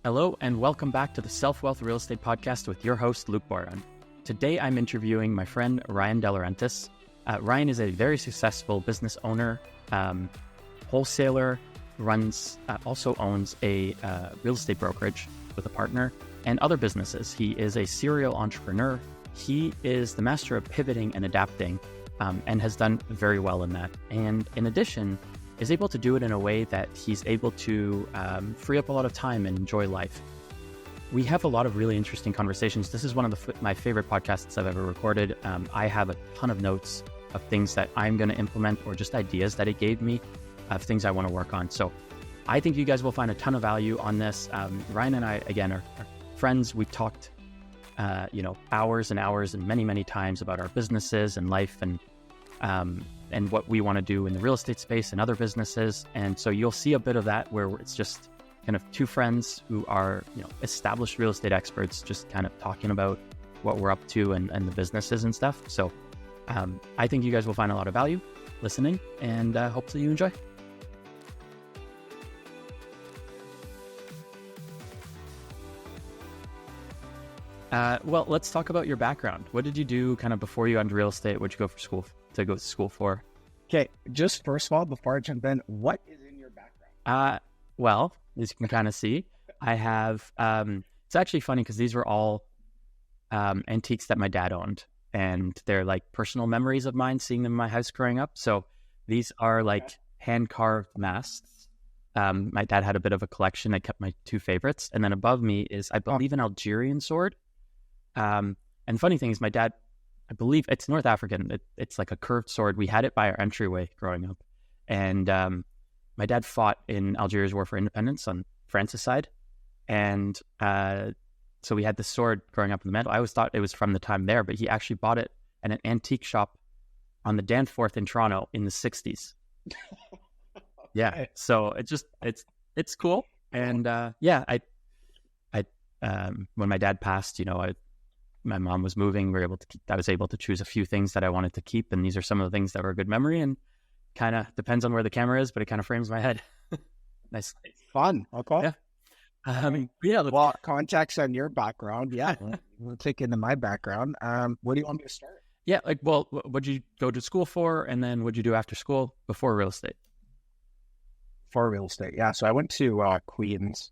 Hello, and welcome back to the Self-Wealth Real Estate Podcast with your host, Luke Boran. Today, I'm interviewing my friend, Ryan DeLaurentis. Ryan is a very successful business owner, wholesaler, also owns a real estate brokerage with a partner, and other businesses. He is a serial entrepreneur. He is the master of pivoting and adapting, and has done very well in that. And in addition, is able to do it in a way that he's able to free up a lot of time and enjoy life. We have a lot of really interesting conversations. This is one of my favorite podcasts I've ever recorded. I have a ton of notes of things that I'm going to implement or just ideas that it gave me of things I want to work on. So I think you guys will find a ton of value on this. Ryan and I, again, are friends. We've talked, hours and hours and many, many times about our businesses and life and what we want to do in the real estate space and other businesses. And so you'll see a bit of that where it's just kind of two friends who are, established real estate experts, just kind of talking about what we're up to and the businesses and stuff. So I think you guys will find a lot of value listening, and hopefully you enjoy. Well, let's talk about your background. What did you do kind of before you got into real estate? What'd you go to school for? Okay, just first of all, before I jump in, what is in your background? Well, as you can kind of see, I have, it's actually funny because these were all antiques that my dad owned, and they're like personal memories of mine seeing them in my house growing up. So these are like hand-carved masks. My dad had a bit of a collection. I kept my two favorites. And then above me is, I believe, an Algerian sword. And the funny thing is my dad, I believe it's North African. It's like a curved sword. We had it by our entryway growing up. And my dad fought in Algeria's War for Independence on France's side. And so we had this sword growing up in the mantle. I always thought it was from the time there, but he actually bought it at an antique shop on the Danforth in Toronto in the 60s. Yeah. So it's cool. And when my dad passed, my mom was moving. I was able to choose a few things that I wanted to keep. And these are some of the things that were a good memory, and kind of depends on where the camera is, but it kind of frames my head. Nice. Fun. Okay. Yeah. Well, context on your background. Yeah. We'll take into my background. What do you want me to start? Yeah. What'd you go to school for? And then what'd you do after school before real estate? For real estate. Yeah. So I went to Queens.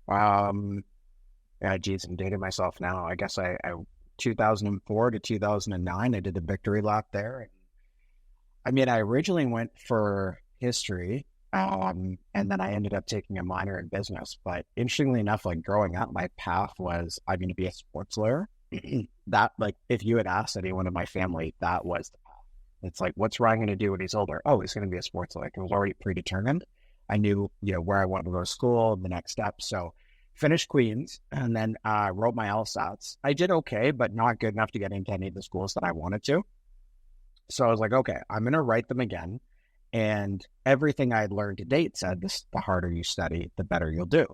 I'm dating myself now. I guess I 2004 to 2009, I did the victory lap there. I originally went for history, and then I ended up taking a minor in business. But interestingly enough, like growing up, my path was I'm going to be a sports lawyer. That, like, if you had asked anyone in my family, that was the path. It's like, what's Ryan going to do when he's older? Oh, he's going to be a sports lawyer. It was already predetermined. I knew, where I wanted to go to school, the next step. So finished Queens, and then wrote my LSATs. I did okay, but not good enough to get into any of the schools that I wanted to. So I was like, okay, I'm going to write them again. And everything I had learned to date said, the harder you study, the better you'll do.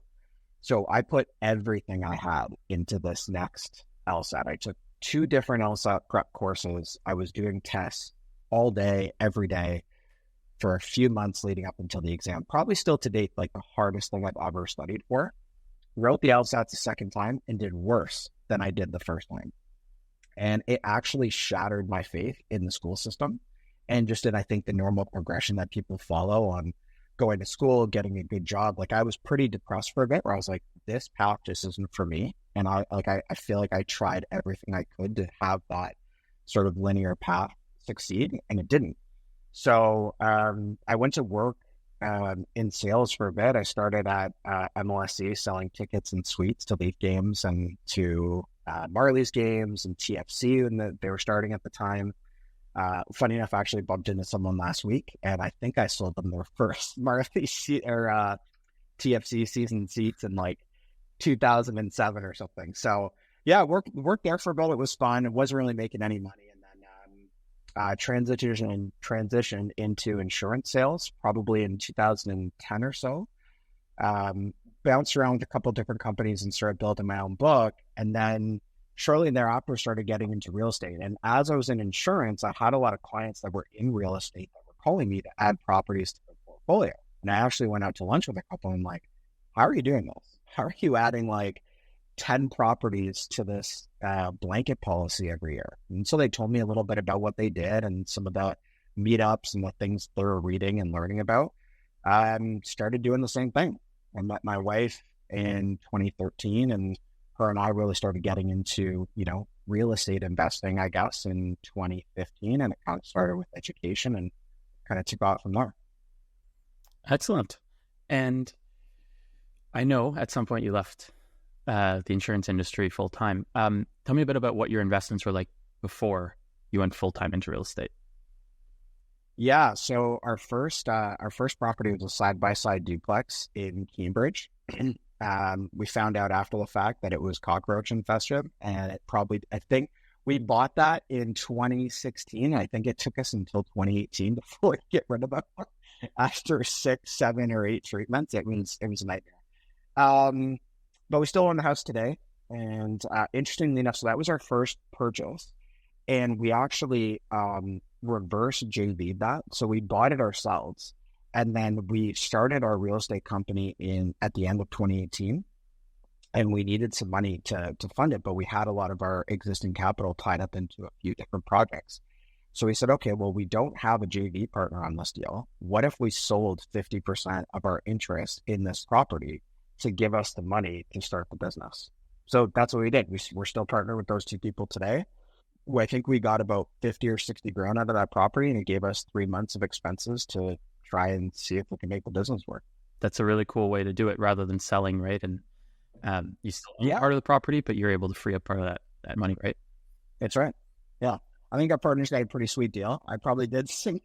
So I put everything I had into this next LSAT. I took 2 different LSAT prep courses. I was doing tests all day, every day, for a few months leading up until the exam. Probably still to date, like the hardest thing I've ever studied for. Wrote the LSATs the second time and did worse than I did the first time. And it actually shattered my faith in the school system, and just in, I think, the normal progression that people follow on going to school, getting a good job. Like, I was pretty depressed for a bit where I was like, this path just isn't for me. And I feel like I tried everything I could to have that sort of linear path succeed, and it didn't. So I went to work in sales for a bit. I started at MLSE selling tickets and suites to Leaf games and to Marlies games and TFC when they were starting at the time. Funny enough, I actually bumped into someone last week, and I think I sold them their first Marlies or TFC season seats in like 2007 or something. So yeah, worked there for a bit. It was fun. It wasn't really making any money. Transitioned into insurance sales probably in 2010 or so. Bounced around with a couple of different companies and started building my own book. And then shortly thereafter started getting into real estate. And as I was in insurance, I had a lot of clients that were in real estate that were calling me to add properties to their portfolio. And I actually went out to lunch with a couple and I'm like, how are you doing this? how are you adding like 10 properties to this blanket policy every year? And so they told me a little bit about what they did and some of the meetups and the things they were reading and learning about. Started doing the same thing. I met my wife in 2013, and her and I really started getting into, real estate investing, I guess, in 2015. And it kind of started with education and kind of took off from there. Excellent. And I know at some point you left the insurance industry full time. Tell me a bit about what your investments were like before you went full time into real estate. Yeah, so our first property was a side-by-side duplex in Cambridge. We found out after the fact that it was cockroach infested, and I think we bought that in 2016. I think it took us until 2018 to fully get rid of it. After 6, 7, or 8 treatments, it was a nightmare. But we still own the house today, and interestingly enough, so that was our first purchase, and we actually reverse JV'd that. So we bought it ourselves, and then we started our real estate company at the end of 2018, and we needed some money to fund it, but we had a lot of our existing capital tied up into a few different projects. So we said, okay, well, we don't have a JV partner on this deal. What if we sold 50% of our interest in this property to give us the money to start the business? So that's what we did. We're still partnered with those 2 people today. I think we got about 50 or 60 grand out of that property, and it gave us 3 months of expenses to try and see if we can make the business work. That's a really cool way to do it rather than selling, right? And you still own part of the property, but you're able to free up part of that money, right? That's right. Yeah. I think our partners got a pretty sweet deal. I probably did some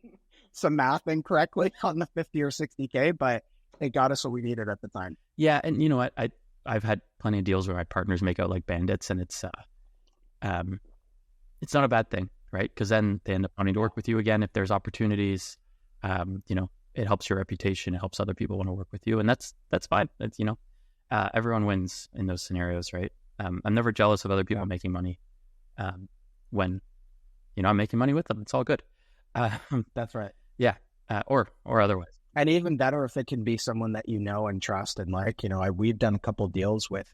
math incorrectly on the 50 or 60K, but it got us what we needed at the time. Yeah. And you know what? I've had plenty of deals where my partners make out like bandits, and it's not a bad thing, right? Because then they end up wanting to work with you again if there's opportunities. It helps your reputation. It helps other people want to work with you, and that's fine. It's, everyone wins in those scenarios, right? I'm never jealous of other people making money when I'm making money with them. It's all good. That's right. Yeah, or otherwise. And even better if it can be someone that you know and trust. And we've done a couple of deals with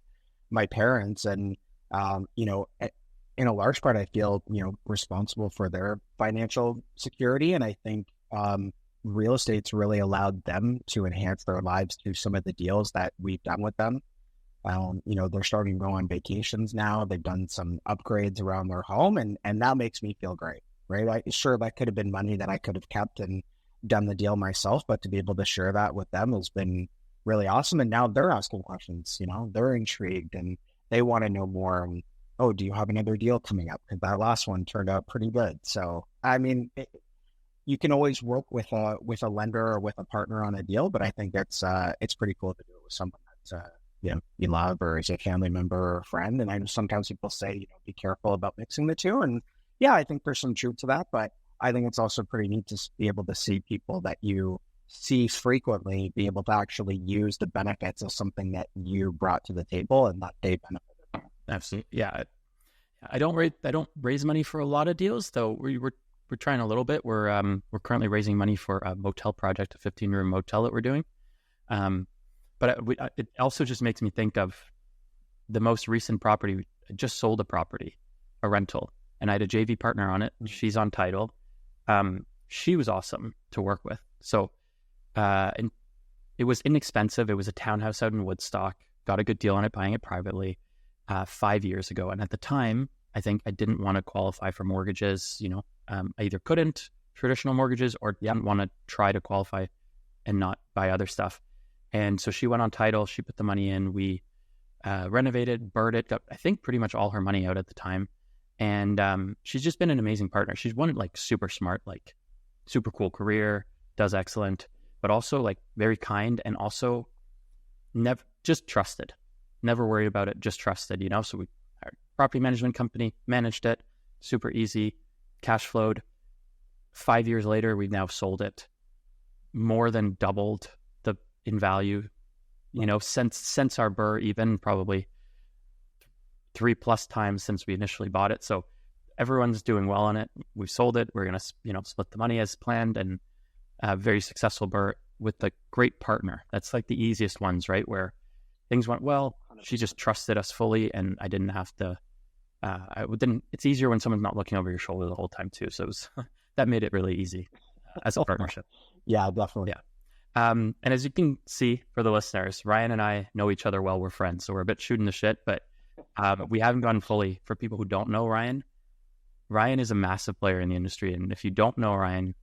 my parents, and in a large part, I feel, responsible for their financial security. And I think real estate's really allowed them to enhance their lives through some of the deals that we've done with them. They're starting to go on vacations now. They've done some upgrades around their home, and that makes me feel great, right? Sure, that could have been money that I could have kept and done the deal myself, but to be able to share that with them has been really awesome. And now they're asking questions, they're intrigued and they want to know more. And, oh, do you have another deal coming up? Because that last one turned out pretty good. So, you can always work with a lender or with a partner on a deal, but I think it's pretty cool to do it with someone that you love, or is a family member or a friend. And I know sometimes people say, be careful about mixing the two. And yeah, I think there's some truth to that, but I think it's also pretty neat to be able to see people that you see frequently be able to actually use the benefits of something that you brought to the table and that they benefited. Absolutely. Yeah. I don't raise money for a lot of deals, though. We're trying a little bit. We're currently raising money for a motel project, a 15-room motel that we're doing. But it also just makes me think of the most recent property. We just sold a property, a rental, and I had a JV partner on it. She's on title. She was awesome to work with. So, and it was inexpensive. It was a townhouse out in Woodstock. Got a good deal on it, buying it privately 5 years ago. And at the time, I think I didn't want to qualify for mortgages. I either couldn't traditional mortgages or didn't want to try to qualify and not buy other stuff. And so she went on title. She put the money in. We renovated, bird it, got I think pretty much all her money out at the time. And she's just been an amazing partner. She's one super smart, super cool career, does excellent, but also very kind, and also never just trusted, never worried about it, just trusted, So we hired a property management company, managed it, super easy, cash flowed. 5 years later, we've now sold it, more than doubled in value, since our BRRRR, even probably 3+ times since we initially bought it. So everyone's doing well on it. We've sold it. We're going to, split the money as planned, and very successful BRRRR with a great partner. That's the easiest ones, right? Where things went well. She just trusted us fully, and I didn't have to. It's easier when someone's not looking over your shoulder the whole time too. So it was, that made it really easy as a partnership. Yeah, definitely. Yeah. And as you can see for the listeners, Ryan and I know each other well. We're friends, so we're a bit shooting the shit, but we haven't gone fully. For people who don't know Ryan is a massive player in the industry. And if you don't know Ryan,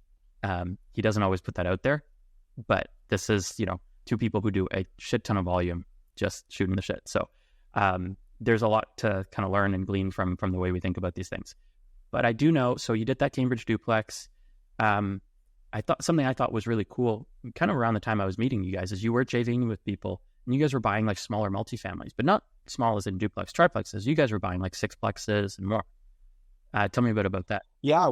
he doesn't always put that out there, but this is, two people who do a shit ton of volume, just shooting the shit. So there's a lot to kind of learn and glean from the way we think about these things. But I do know, so you did that Cambridge duplex. I thought was really cool, kind of around the time I was meeting you guys, is you were JVing with people and you guys were buying like smaller multifamilies, but not small as in duplex, triplexes. You guys were buying like sixplexes and more. Tell me a bit about that. Yeah,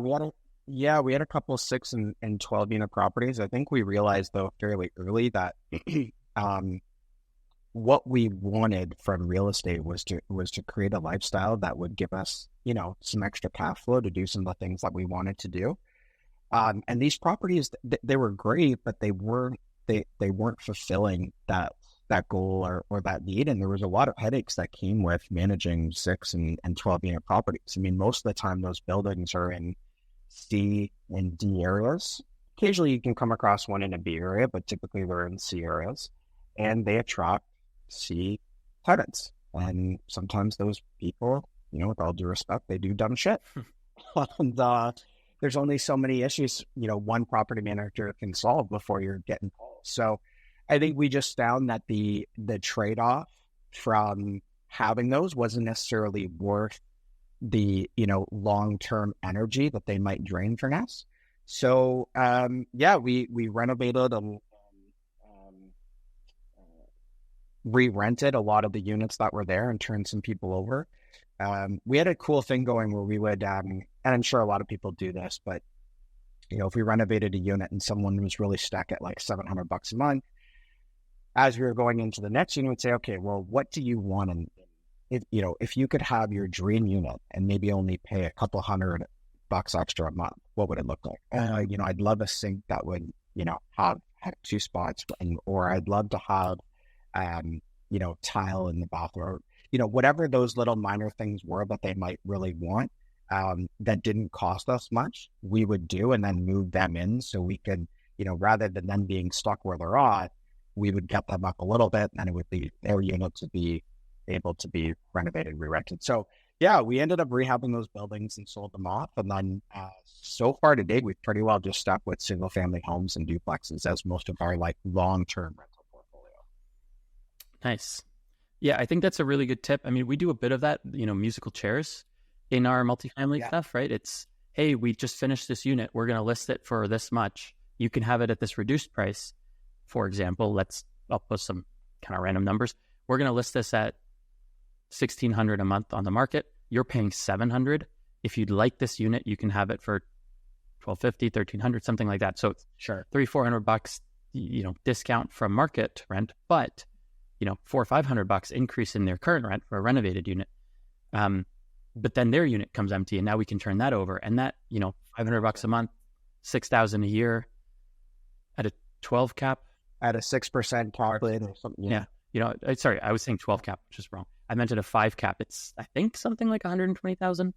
we had a couple of 6 and 12 unit properties. I think we realized though fairly early that what we wanted from real estate was to create a lifestyle that would give us, some extra cash flow to do some of the things that we wanted to do. And these properties, they were great, but they weren't fulfilling that goal or that need. And there was a lot of headaches that came with managing 6 and 12 unit properties. I mean, most of the time those buildings are in C and D areas. Occasionally you can come across one in a B area, but typically they're in C areas, and they attract C tenants. And sometimes those people, with all due respect, they do dumb shit. And there's only so many issues, one property manager can solve before you're getting calls. So I think we just found that the trade-off from having those wasn't necessarily worth the, long-term energy that they might drain from us. So, we renovated and re-rented a lot of the units that were there and turned some people over. We had a cool thing going where we would, and I'm sure a lot of people do this, but, if we renovated a unit and someone was really stuck at like $700 a month, as we were going into the next unit, we'd say, okay, well, what do you want? And if you could have your dream unit and maybe only pay a couple $100 extra a month, what would it look like? I'd love a sink that would, have 2 spots, or I'd love to have, tile in the bathroom, whatever those little minor things were that they might really want, that didn't cost us much, we would do and then move them in so we could, rather than them being stuck where they're at, we would get them up a little bit and it would be their unit to be able to be renovated, re-rented. So yeah, we ended up rehabbing those buildings and sold them off. And then so far today, we've pretty well just stuck with single family homes and duplexes as most of our like long-term rental portfolio. Nice. Yeah, I think that's a really good tip. I mean, we do a bit of that, musical chairs in our multifamily stuff, right? It's, hey, we just finished this unit. We're going to list it for this much. You can have it at this reduced price. For example, I'll put some kind of random numbers. We're going to list this at $1,600 a month on the market. You're paying $700. If you'd like this unit, you can have it for $1,250, $1,300, something like that. So it's sure $300-$400, discount from market rent, but $400 or $500 increase in their current rent for a renovated unit. But then their unit comes empty, and now we can turn that over, and that $500 a month, $6,000 a year at a 12 cap, at a 6% cap rate or something. Yeah. Sorry, I was saying 12 cap, which is wrong. I meant at a 5 cap. It's, I think, something like 120,000.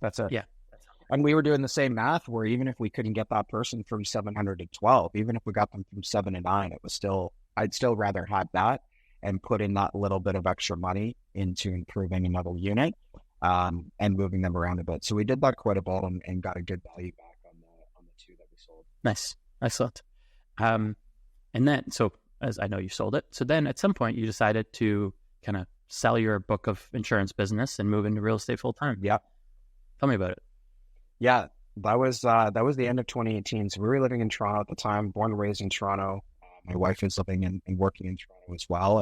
That's it. Yeah. And we were doing the same math where even if we couldn't get that person from 700 to 12, even if we got them from 7 to 9, I'd still rather have that and put in that little bit of extra money into improving another unit and moving them around a bit. So we did that quite a bit and got a good value back on the 2 that we sold. Nice. Excellent. And then, so as I know you sold it, so then at some point you decided to kind of sell your book of insurance business and move into real estate full time. Yeah. Tell me about it. Yeah, that was the end of 2018. So we were living in Toronto at the time, born and raised in Toronto. My wife is living and working in Toronto as well.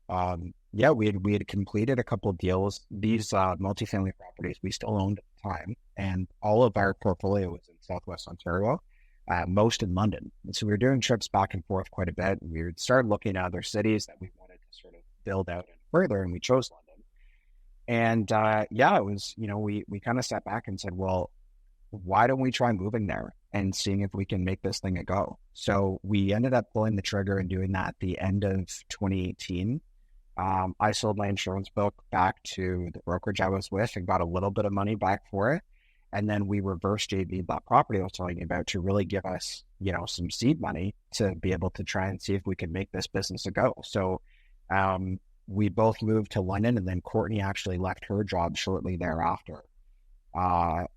And we had completed a couple of deals. These multifamily properties we still owned at the time, and all of our portfolio was in Southwest Ontario. Most in London. And so we were doing trips back and forth quite a bit. And we would start looking at other cities that we wanted to sort of build out and further, and we chose London. And it was, we kind of sat back and said, well, why don't we try moving there and seeing if we can make this thing a go. So we ended up pulling the trigger and doing that at the end of 2018. I sold my insurance book back to the brokerage I was with and got a little bit of money back for it. And then we reverse JV that property I was telling you about to really give us, some seed money to be able to try and see if we could make this business a go. So we both moved to London, and then Courtney actually left her job shortly thereafter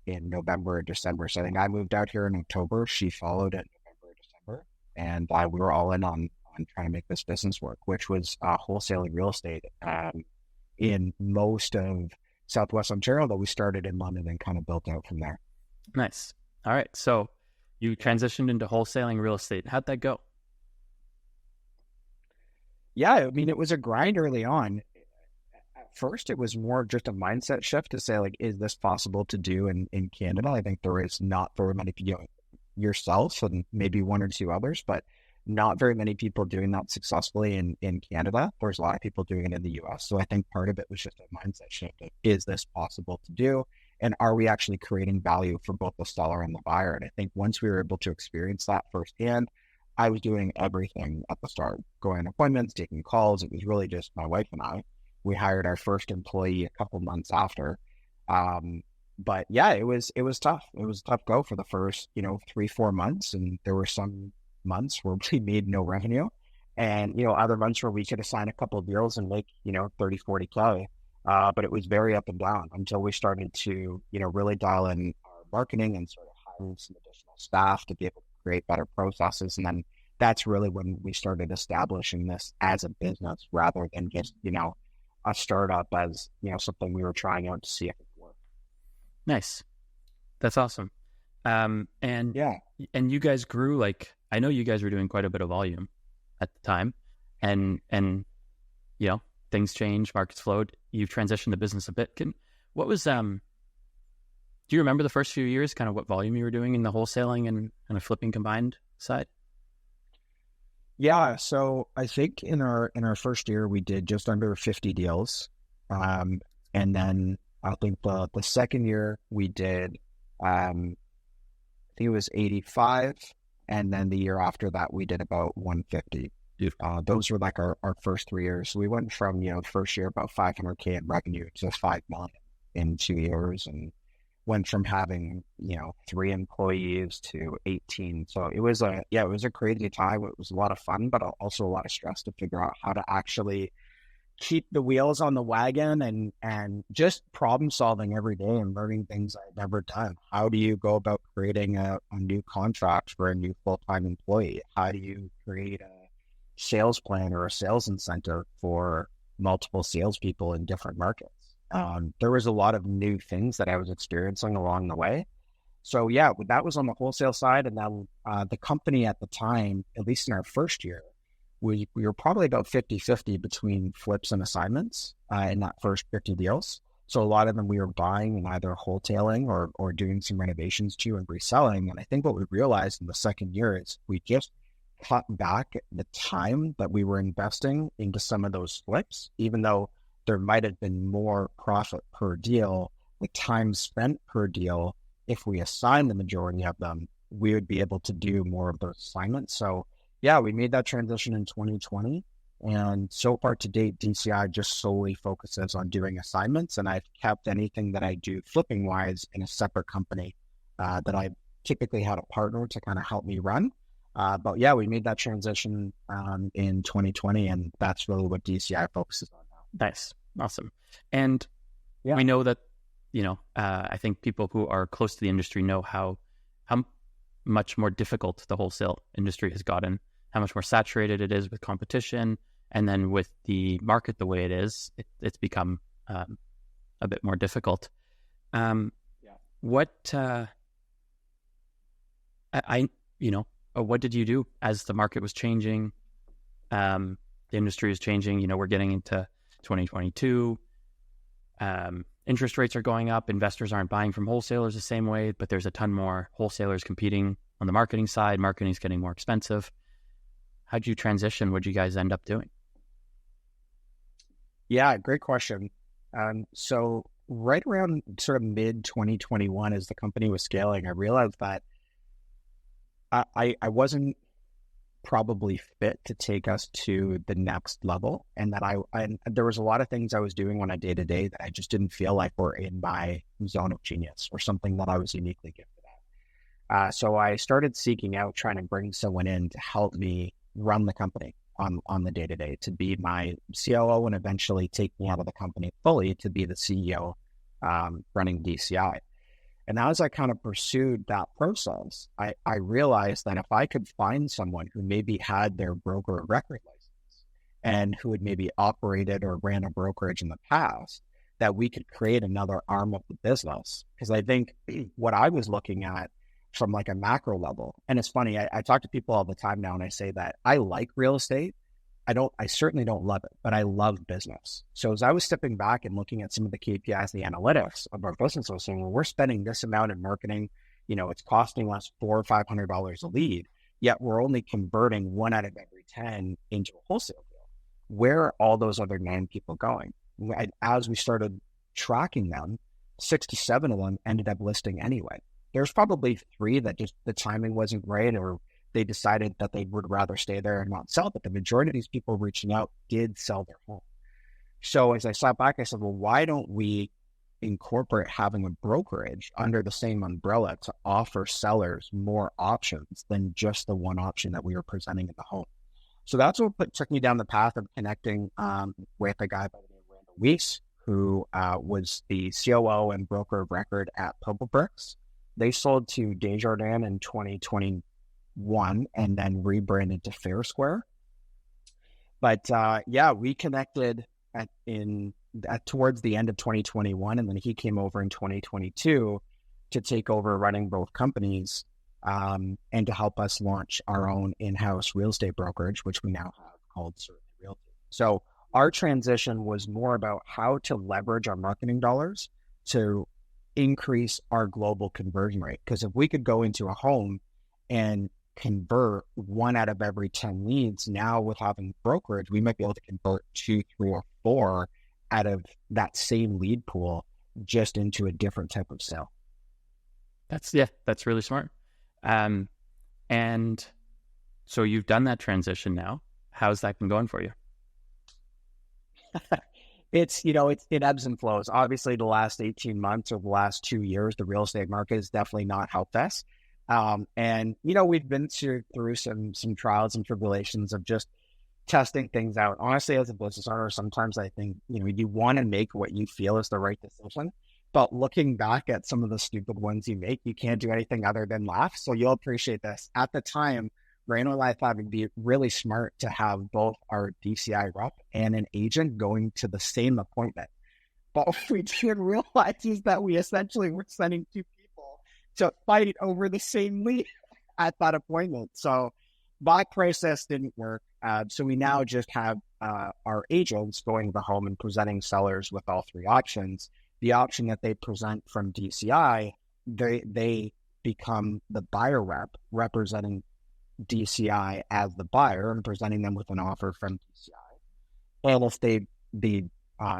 in November or December. So I think I moved out here in October. She followed in November or December. And we were all in on trying to make this business work, which was wholesaling real estate in most of Southwest Ontario, though we started in London and kind of built out from there. Nice. All right. So you transitioned into wholesaling real estate. How'd that go? Yeah, I mean, it was a grind early on. At first, it was more just a mindset shift to say, like, is this possible to do in Canada? I think there is not very many people, yourself and maybe one or two others, but not very many people doing that successfully in Canada. There's a lot of people doing it in the US. So I think part of it was just a mindset shift of, is this possible to do? And are we actually creating value for both the seller and the buyer? And I think once we were able to experience that firsthand, I was doing everything at the start, going on appointments, taking calls. It was really just my wife and I. We hired our first employee a couple months after. But yeah, it was tough. It was a tough go for the first, 3-4 months. And there were some months where we made no revenue, and other months where we could assign a couple of deals and make 30-40K, but it was very up and down until we started to really dial in our marketing and sort of hiring some additional staff to be able to create better processes. And then that's really when we started establishing this as a business rather than just a startup as something we were trying out to see if it would work. Nice. That's awesome. And you guys grew, like, I know you guys were doing quite a bit of volume at the time, and things changed, markets flowed. You've transitioned the business a bit. Do you remember the first few years, kind of what volume you were doing in the wholesaling and kind of flipping combined side? Yeah, so I think in our first year we did just under 50 deals, and then I think the second year we did, I think it was 85. And then the year after that, we did about 150. Those were like our first 3 years. So we went from, first year about 500K in revenue to 5 million in 2 years, and went from having, 3 employees to 18. So it was a crazy time. It was a lot of fun, but also a lot of stress to figure out how to actually keep the wheels on the wagon and just problem solving every day and learning things I'd never done. How do you go about creating a new contract for a new full-time employee? How do you create a sales plan or a sales incentive for multiple salespeople in different markets? There was a lot of new things that I was experiencing along the way. So yeah, that was on the wholesale side. And then the company at the time, at least in our first year, we were probably about 50-50 between flips and assignments in that first 50 deals. So a lot of them we were buying and either wholesaling or doing some renovations to and reselling. And I think what we realized in the second year is we just cut back the time that we were investing into some of those flips, even though there might have been more profit per deal, the time spent per deal, if we assign the majority of them, we would be able to do more of those assignments. So yeah, we made that transition in 2020. And so far to date, DCI just solely focuses on doing assignments. And I've kept anything that I do flipping wise in a separate company that I typically had a partner to kind of help me run. But yeah, we made that transition in 2020. And that's really what DCI focuses on now. Nice. Awesome. And we know that, I think people who are close to the industry know how much more difficult the wholesale industry has gotten, how much more saturated it is with competition. And then with the market the way it is, it's become a bit more difficult. What what did you do as the market was changing? The industry is changing. We're getting into 2022. Interest rates are going up. Investors aren't buying from wholesalers the same way, but there's a ton more wholesalers competing on the marketing side. Marketing is getting more expensive. How'd you transition? What'd you guys end up doing? Yeah, great question. So right around sort of mid 2021, as the company was scaling, I realized that I wasn't probably fit to take us to the next level, and that I there was a lot of things I was doing on a day-to-day that I just didn't feel like were in my zone of genius or something that I was uniquely gifted at. So I started seeking out, trying to bring someone in to help me run the company on the day-to-day, to be my COO, and eventually take me out of the company fully to be the CEO running DCI. And as I kind of pursued that process, I realized that if I could find someone who maybe had their broker record license and who had maybe operated or ran a brokerage in the past, that we could create another arm of the business. Because I think what I was looking at from like a macro level, and it's funny, I talk to people all the time now and I say that I like real estate. I certainly don't love it, but I love business. So as I was stepping back and looking at some of the KPIs, the analytics of our business, I was saying, well, we're spending this amount in marketing, it's costing us $400 or $500 a lead, yet we're only converting 1 out of every 10 into a wholesale deal. Where are all those other 9 people going? As we started tracking them, 67 of them ended up listing anyway. There's probably 3 that just the timing wasn't right, or they decided that they would rather stay there and not sell, but the majority of these people reaching out did sell their home. So as I sat back, I said, well, why don't we incorporate having a brokerage under the same umbrella to offer sellers more options than just the one option that we were presenting in the home? So that's what took me down the path of connecting with a guy by the name of Randall Weiss, who was the COO and broker of record at Purple Bricks. They sold to Desjardins in 2021 and then rebranded to Fair Square. But we connected towards the end of 2021, and then he came over in 2022 to take over running both companies and to help us launch our own in-house real estate brokerage, which we now have called Certainty Realty. So our transition was more about how to leverage our marketing dollars to increase our global conversion rate. Because if we could go into a home and convert 1 out of every 10 leads, now with having brokerage, we might be able to convert 2, 3, or 4 out of that same lead pool just into a different type of sale. That's really smart. And so you've done that transition now. How's that been going for you? It ebbs and flows. Obviously, the last 18 months or the last 2 years, the real estate market has definitely not helped us. And we've been through some trials and tribulations of just testing things out. Honestly, as a business owner, sometimes I think, you want to make what you feel is the right decision, but looking back at some of the stupid ones you make, you can't do anything other than laugh. So you'll appreciate this. At the time, Randall and I thought it'd be really smart to have both our DCI rep and an agent going to the same appointment. But what we didn't realize is that we essentially were sending 2 people to fight over the same lead at that appointment. So that process didn't work. So we now just have our agents going to the home and presenting sellers with all 3 options. The option that they present from DCI, they become the buyer rep representing DCI as the buyer and presenting them with an offer from DCI. And if the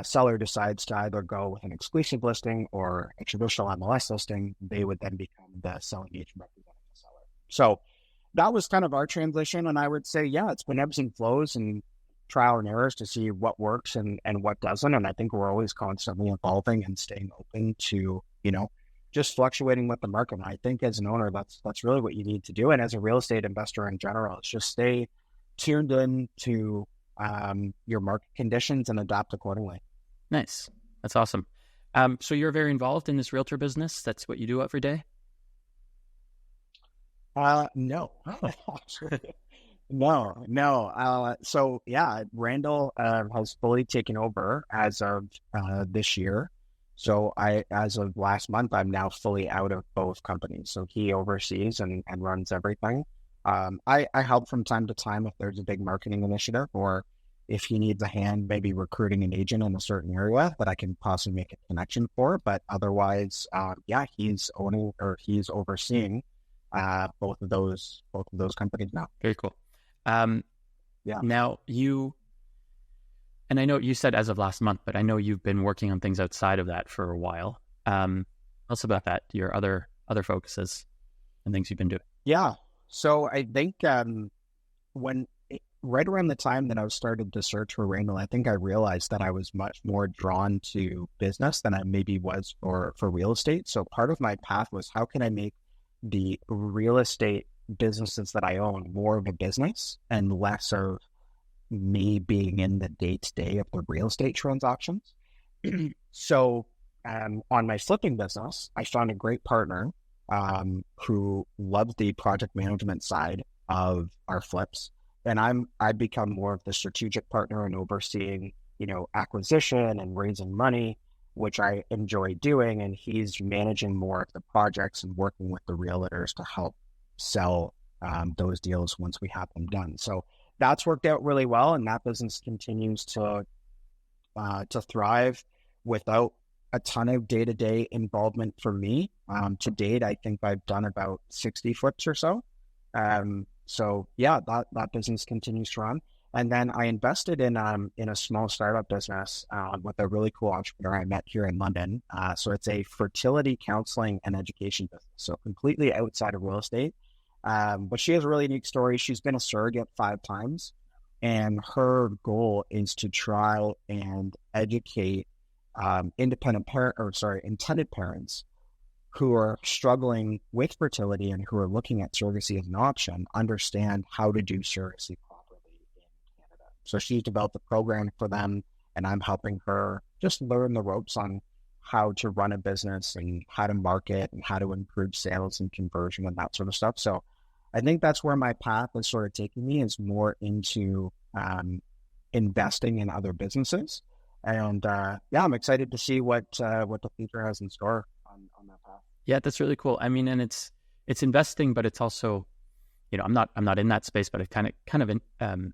seller decides to either go with an exclusive listing or a traditional MLS listing, they would then become the selling agent representing the seller. So that was kind of our transition. And I would say, it's been ebbs and flows and trial and errors to see what works and what doesn't. And I think we're always constantly evolving and staying open to, just fluctuating with the market. And I think as an owner, that's really what you need to do. And as a real estate investor in general, it's just stay tuned in to your market conditions and adapt accordingly. Nice. That's awesome. So you're very involved in this realtor business? That's what you do every day? No. No. So Randall has fully taken over as of this year. So as of last month, I'm now fully out of both companies. So he oversees and runs everything. I help from time to time if there's a big marketing initiative, or if he needs a hand, maybe recruiting an agent in a certain area that I can possibly make a connection for. But otherwise, he's owning or he's overseeing both of those companies now. Very cool. Now and I know you said as of last month, but I know you've been working on things outside of that for a while. Tell us about that, your other focuses and things you've been doing. Yeah. So I think right around the time that I was started to search for Randall, I think I realized that I was much more drawn to business than I maybe was for real estate. So part of my path was, how can I make the real estate businesses that I own more of a business and less of me being in the day-to-day of the real estate transactions. So on my flipping business, I found a great partner who loved the project management side of our flips. And I've become more of the strategic partner and overseeing, acquisition and raising money, which I enjoy doing. And he's managing more of the projects and working with the realtors to help sell those deals once we have them done. So that's worked out really well. And that business continues to thrive without a ton of day-to-day involvement for me. To date, I think I've done about 60 flips or so. So yeah, that business continues to run. And then I invested in a small startup business with a really cool entrepreneur I met here in London. So it's a fertility counseling and education business, so completely outside of real estate. But she has a really unique story. She's been a surrogate 5 times, and her goal is to try and educate intended parents who are struggling with fertility and who are looking at surrogacy as an option, understand how to do surrogacy properly in Canada. So she's developed a program for them, and I'm helping her just learn the ropes on how to run a business and how to market and how to improve sales and conversion and that sort of stuff. So I think that's where my path is sort of taking me, is more into investing in other businesses. And I'm excited to see what the future has in store on that path. Yeah, that's really cool. I mean, and it's investing, but it's also, I'm not in that space, but it's kind of in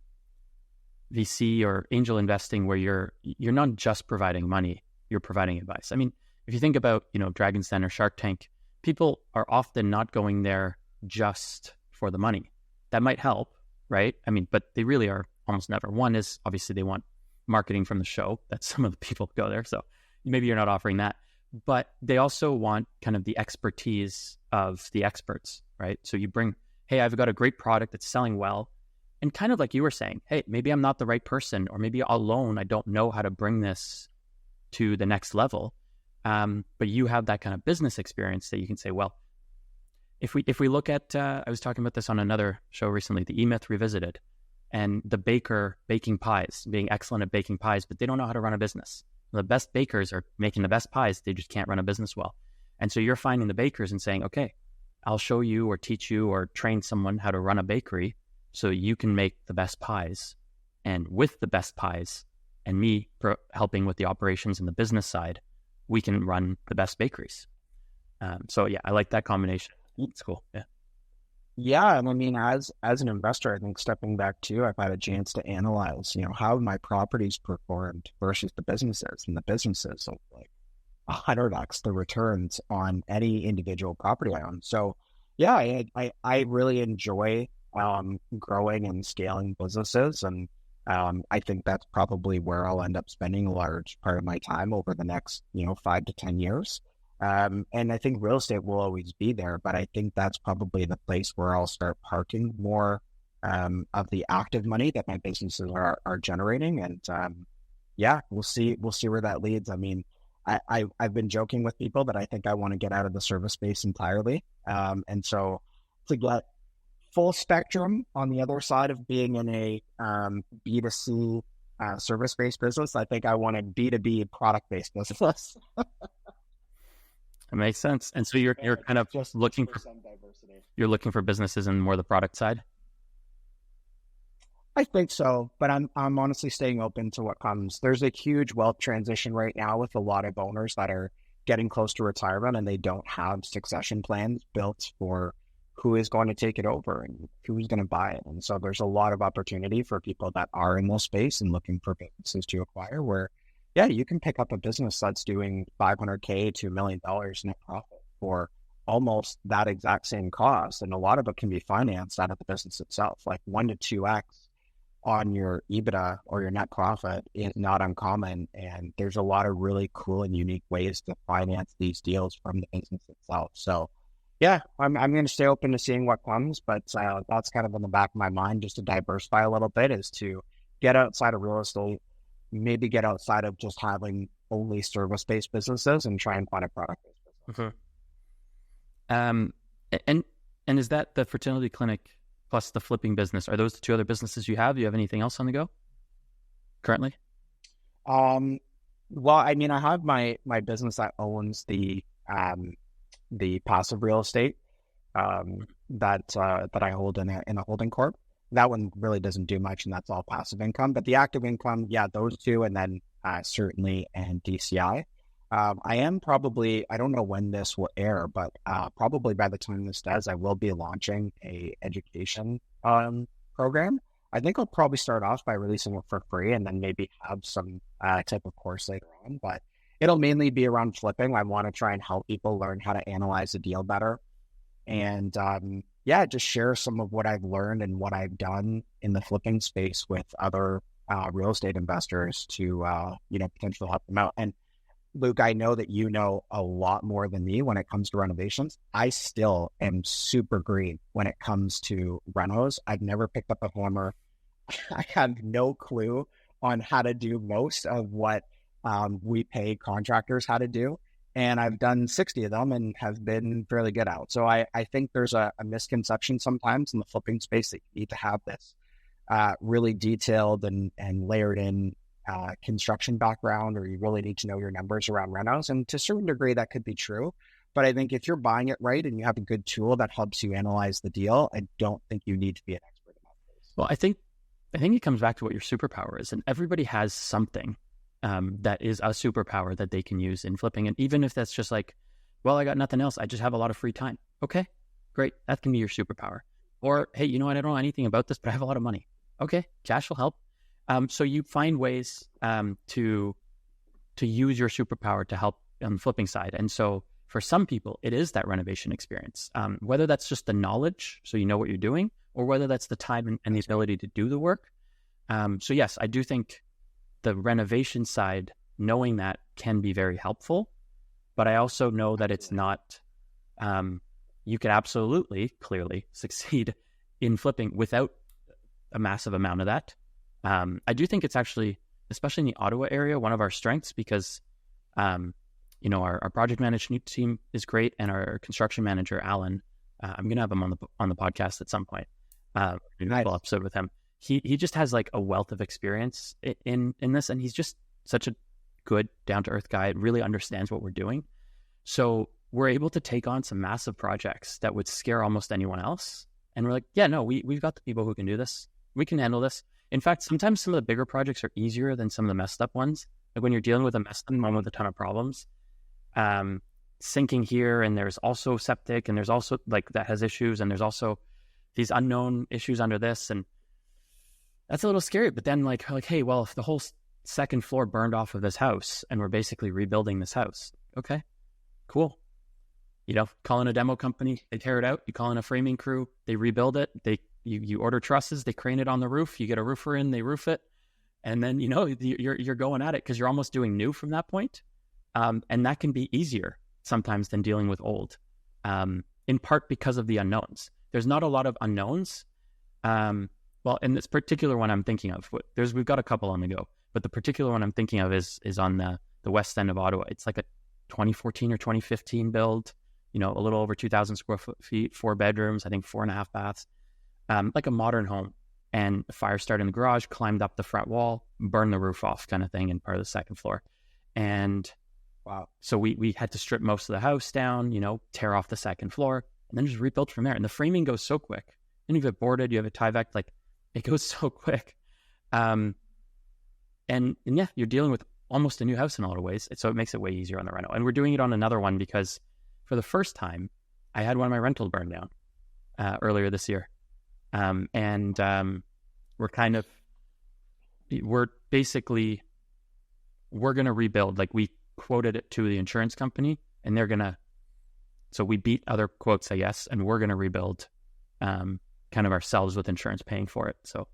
VC or angel investing, where you're not just providing money, you're providing advice. I mean, if you think about, Dragon's Den or Shark Tank, people are often not going there just for the money. That might help, right? I mean, but they really are almost never. One is obviously they want marketing from the show. That's some of the people go there. So maybe you're not offering that, but they also want kind of the expertise of the experts, right? So you bring, hey, I've got a great product that's selling well. And kind of like you were saying, hey, maybe I'm not the right person, or maybe alone, I don't know how to bring this to the next level. But you have that kind of business experience that you can say, well, if we look at, I was talking about this on another show recently, the E-Myth Revisited, and the baker baking pies, being excellent at baking pies, but they don't know how to run a business. The best bakers are making the best pies. They just can't run a business well. And so you're finding the bakers and saying, okay, I'll show you or teach you or train someone how to run a bakery so you can make the best pies. And with the best pies and me helping with the operations and the business side, we can run the best bakeries. So yeah, I like that combination. It's cool. Yeah. Yeah, and I mean, as an investor, I think stepping back too, I've had a chance to analyze, how my properties performed versus the businesses, and the businesses are like 100x the returns on any individual property I own. So yeah, I really enjoy growing and scaling businesses, and I think that's probably where I'll end up spending a large part of my time over the next 5 to 10 years. And I think real estate will always be there, but I think that's probably the place where I'll start parking more of the active money that my businesses are generating. And we'll see where that leads. I mean, I've been joking with people that I think I want to get out of the service space entirely. And so to get full spectrum on the other side of being in a B2C service-based business, I think I want a B2B product-based business. It makes sense. And so you're kind of just looking for some diversity. You're looking for businesses in more the product side? I think so, but I'm honestly staying open to what comes. There's a huge wealth transition right now with a lot of owners that are getting close to retirement, and they don't have succession plans built for who is going to take it over and who's going to buy it. And so there's a lot of opportunity for people that are in this space and looking for businesses to acquire, where you can pick up a business that's doing $500K to $1 million net profit for almost that exact same cost. And a lot of it can be financed out of the business itself. Like 1 to 2x on your EBITDA or your net profit is not uncommon. And there's a lot of really cool and unique ways to finance these deals from the business itself. So Yeah, I'm going to stay open to seeing what comes, but that's kind of in the back of my mind, just to diversify a little bit, is to get outside of real estate, maybe get outside of just having only service-based businesses and try and find a product-based business. Mm-hmm. And and is that the fertility clinic plus the flipping business? Are those the two other businesses you have? Do you have anything else on the go currently? Well, I mean, I have my business that owns the passive real estate that I hold in a holding corp. That one really doesn't do much, and that's all passive income. But the active income, yeah, those two, and then certainly and DCI. I am probably, I don't know when this will air, but probably by the time this does, I will be launching a education program. I think I'll probably start off by releasing it for free and then maybe have some type of course later on. But it'll mainly be around flipping. I want to try and help people learn how to analyze a deal better. And yeah, just share some of what I've learned and what I've done in the flipping space with other real estate investors to, potentially help them out. And Luke, I know that you know a lot more than me when it comes to renovations. I still am super green when it comes to renos. I've never picked up a hammer. I have no clue on how to do most of what we pay contractors how to do. And I've done 60 of them and have been fairly good at it. So I think there's a misconception sometimes in the flipping space that you need to have this really detailed and layered in construction background, or you really need to know your numbers around renos. And to a certain degree, that could be true. But I think if you're buying it right and you have a good tool that helps you analyze the deal, I don't think you need to be an expert in that space. Well, I think it comes back to what your superpower is, and everybody has something that is a superpower that they can use in flipping. And even if that's just like, well, I got nothing else, I just have a lot of free time. Okay, great. That can be your superpower. Or, hey, you know what? I don't know anything about this, but I have a lot of money. Okay, cash will help. So you find ways to use your superpower to help on the flipping side. And so for some people, it is that renovation experience, whether that's just the knowledge, so you know what you're doing, or whether that's the time and the ability to do the work. So yes, I do think the renovation side, knowing that can be very helpful, but I also know that it's not, you could absolutely, clearly succeed in flipping without a massive amount of that. I do think it's actually, especially in the Ottawa area, one of our strengths because, our project management team is great, and our construction manager, Alan, I'm going to have him on the podcast at some point. Nice. Full episode with him. He just has like a wealth of experience in this, and he's just such a good, down-to-earth guy. Really understands what we're doing. So we're able to take on some massive projects that would scare almost anyone else. And we're like, yeah, no, we've got the people who can do this. We can handle this. In fact, sometimes some of the bigger projects are easier than some of the messed up ones. Like when you're dealing with a messed up one with a ton of problems, sinking here, and there's also septic, and there's also like that has issues, and there's also these unknown issues under this, and that's a little scary. But then like, hey, well, if the whole second floor burned off of this house and we're basically rebuilding this house, okay, cool. Call in a demo company, they tear it out. You call in a framing crew, they rebuild it. You order trusses, they crane it on the roof. You get a roofer in, they roof it, and then you're going at it because you're almost doing new from that point. And that can be easier sometimes than dealing with old, in part because of the unknowns. There's not a lot of unknowns. Well, in this particular one I'm thinking of, we've got a couple on the go, but the particular one I'm thinking of is on the west end of Ottawa. It's like a 2014 or 2015 build, a little over 2,000 square feet, 4 bedrooms, I think 4.5 baths, like a modern home. And a fire started in the garage, climbed up the front wall, burned the roof off kind of thing in part of the second floor. And wow. So we had to strip most of the house down, tear off the second floor, and then just rebuild from there. And the framing goes so quick. And you have it boarded, you have it Tyvek, like it goes so quick. And yeah, you're dealing with almost a new house in a lot of ways. So it makes it way easier on the rental. And we're doing it on another one because for the first time, I had one of my rentals burned down earlier this year. We're going to rebuild. Like we quoted it to the insurance company, and so we beat other quotes, I guess, and we're going to rebuild kind of ourselves with insurance paying for it. So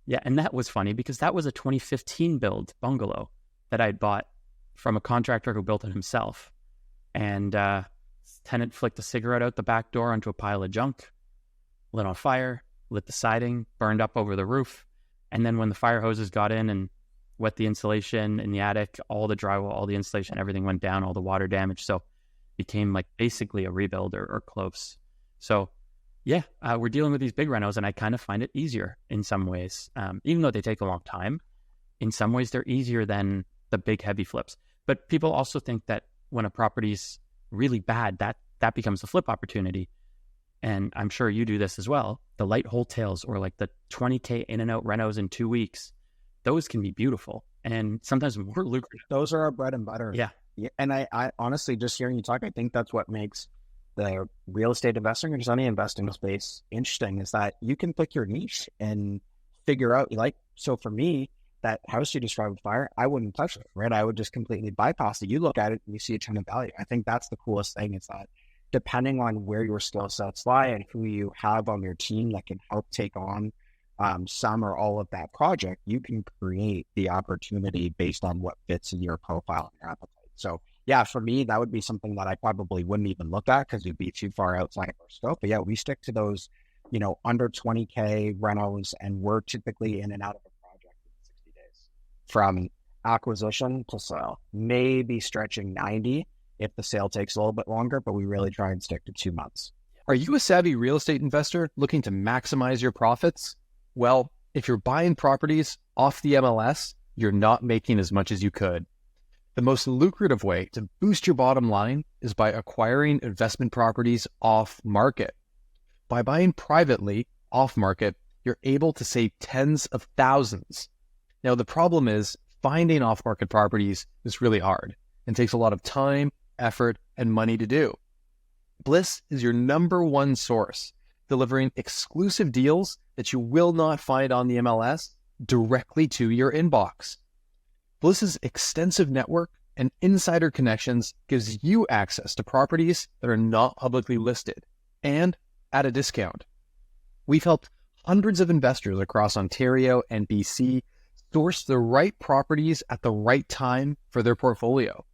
yeah, and that was funny because that was a 2015 build bungalow that I'd bought from a contractor who built it himself. And tenant flicked a cigarette out the back door onto a pile of junk, lit on fire, lit the siding, burned up over the roof. And then when the fire hoses got in and wet the insulation in the attic, all the drywall, all the insulation, everything went down, all the water damage. So became like basically a rebuild or close. So yeah, we're dealing with these big renos, and I kind of find it easier in some ways. Even though they take a long time, in some ways they're easier than the big heavy flips. But people also think that when a property's really bad, that becomes a flip opportunity. And I'm sure you do this as well. The light wholesales or like the 20K in and out renos in 2 weeks, those can be beautiful and sometimes more lucrative. Those are our bread and butter. Yeah. And I honestly, just hearing you talk, I think that's what makes the real estate investing or just any investing space interesting, is that you can pick your niche and figure out, so for me, that house you described with fire, I wouldn't touch it, right? I would just completely bypass it. You look at it and you see a ton of value. I think that's the coolest thing, is that depending on where your skill sets lie and who you have on your team that can help take on some or all of that project, you can create the opportunity based on what fits in your profile and your appetite. So yeah, for me, that would be something that I probably wouldn't even look at because it'd be too far outside of our scope. But yeah, we stick to those, under 20K rentals, and we're typically in and out of a project in 60 days from acquisition to sale, maybe stretching 90 if the sale takes a little bit longer, but we really try and stick to 2 months. Are you a savvy real estate investor looking to maximize your profits? Well, if you're buying properties off the MLS, you're not making as much as you could. The most lucrative way to boost your bottom line is by acquiring investment properties off market. By buying privately off market, you're able to save tens of thousands. Now, the problem is finding off market properties is really hard and takes a lot of time, effort, and money to do. Bliss is your number one source, delivering exclusive deals that you will not find on the MLS directly to your inbox. Bliss's extensive network and insider connections gives you access to properties that are not publicly listed and at a discount. We've helped hundreds of investors across Ontario and BC source the right properties at the right time for their portfolio.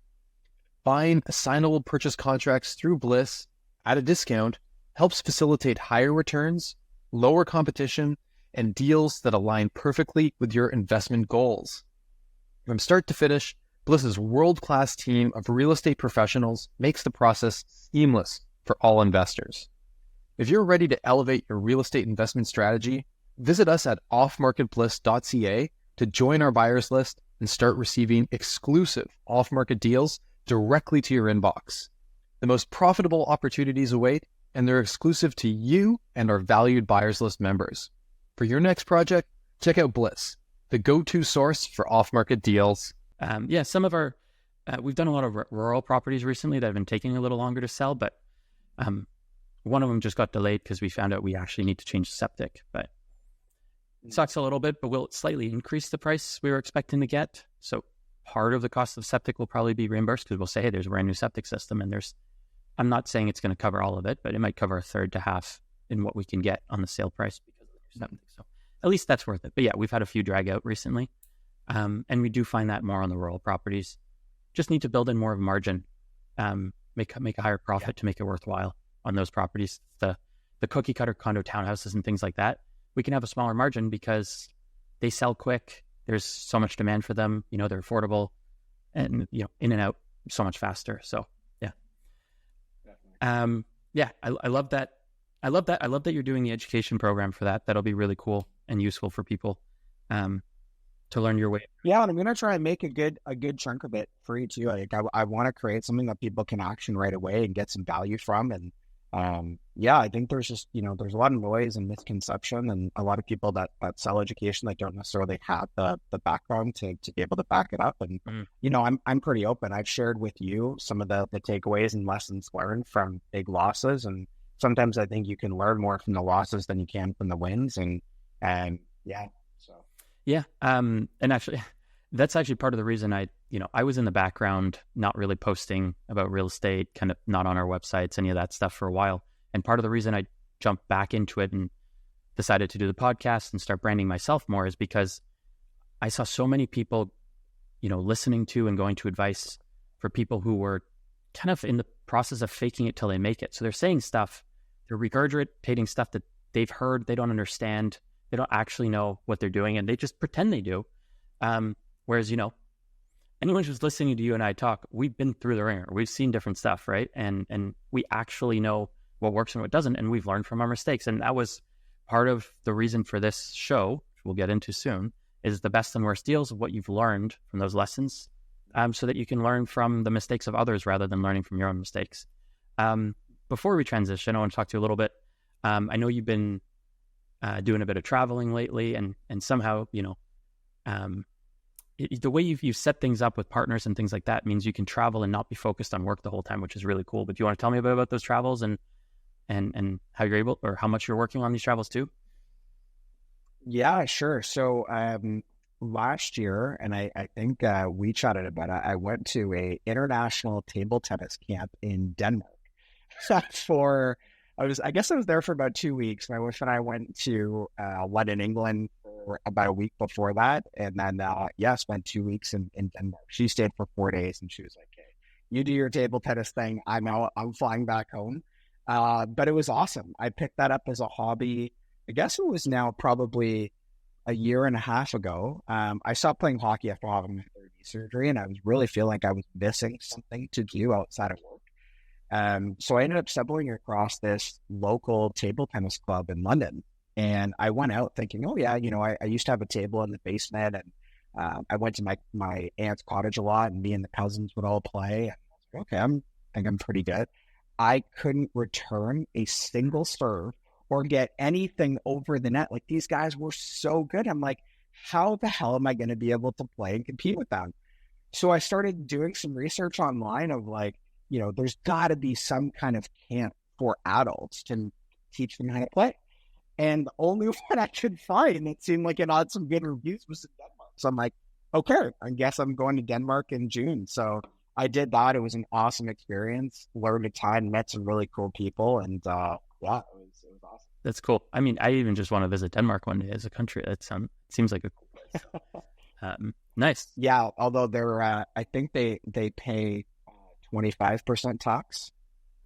Buying assignable purchase contracts through Bliss at a discount helps facilitate higher returns, lower competition, and deals that align perfectly with your investment goals. From start to finish, Bliss's world-class team of real estate professionals makes the process seamless for all investors. If you're ready to elevate your real estate investment strategy, visit us at offmarketbliss.ca to join our buyers list and start receiving exclusive off-market deals directly to your inbox. The most profitable opportunities await, and they're exclusive to you and our valued buyers list members. For your next project, check out Bliss, the go-to source for off-market deals. Some of our, we've done a lot of rural properties recently that have been taking a little longer to sell, but one of them just got delayed because we found out we actually need to change the septic. But it sucks a little bit, but we'll slightly increase the price we were expecting to get. So part of the cost of septic will probably be reimbursed because we'll say, hey, there's a brand new septic system, and I'm not saying it's going to cover all of it, but it might cover a third to half in what we can get on the sale price because of the septic. So at least that's worth it. But yeah, we've had a few drag out recently. And we do find that more on the rural properties. Just need to build in more of a margin, make a higher profit to make it worthwhile on those properties. The cookie cutter condo townhouses and things like that, we can have a smaller margin because they sell quick. There's so much demand for them. They're affordable and, in and out so much faster. So yeah. I love that. I love that you're doing the education program for that. That'll be really cool and useful for people. To learn your way. Yeah, and I'm going to try and make a good chunk of it free too. I want to create something that people can action right away and get some value from. And I think there's just, there's a lot of noise and misconception, and a lot of people that sell education that don't necessarily have the background to be able to back it up. And, I'm pretty open. I've shared with you some of the takeaways and lessons learned from big losses. And sometimes I think you can learn more from the losses than you can from the wins. And yeah. Yeah. And actually, that's actually part of the reason I was in the background, not really posting about real estate, kind of not on our websites, any of that stuff for a while. And part of the reason I jumped back into it and decided to do the podcast and start branding myself more is because I saw so many people, listening to and going to advice for people who were kind of in the process of faking it till they make it. So they're saying stuff, they're regurgitating stuff that they've heard, they don't understand, they don't actually know what they're doing, and they just pretend they do. Whereas, anyone who's listening to you and I talk, we've been through the ringer, we've seen different stuff, right? And we actually know what works and what doesn't, and we've learned from our mistakes. And that was part of the reason for this show, which we'll get into soon, is the best and worst deals of what you've learned from those lessons, so that you can learn from the mistakes of others rather than learning from your own mistakes. Before we transition, I want to talk to you a little bit. I know you've been doing a bit of traveling lately, and somehow, the way you've set things up with partners and things like that means you can travel and not be focused on work the whole time, which is really cool. But do you want to tell me a bit about those travels and how you're able, or how much you're working on these travels too? Yeah, sure. So last year, and I think we chatted about it, I went to a international table tennis camp in Denmark I guess I was there for about 2 weeks. My wife and I went to London, England for about a week before that. And then, spent 2 weeks in Denmark. She stayed for 4 days and she was like, hey, you do your table tennis thing. I'm out. I'm flying back home. But it was awesome. I picked that up as a hobby. I guess it was now probably a year and a half ago. I stopped playing hockey after having my third knee surgery, and I was really feeling like I was missing something to do outside of work. So I ended up stumbling across this local table tennis club in London, and I went out thinking, oh yeah, I used to have a table in the basement, and I went to my aunt's cottage a lot, and me and the cousins would all play. And I was like, okay, I think I'm pretty good. I couldn't return a single serve or get anything over the net. Like, these guys were so good. I'm like, how the hell am I going to be able to play and compete with them? So I started doing some research online of like, there's got to be some kind of camp for adults to teach them how to play. And the only one I could find that seemed like it had some good reviews was in Denmark. So I'm like, okay, I guess I'm going to Denmark in June. So I did that. It was an awesome experience. Learned a ton, met some really cool people, and it was awesome. That's cool. I mean, I even just want to visit Denmark one day as a country. That seems like a cool place. Nice. Yeah, although they're, I think they pay 25% tax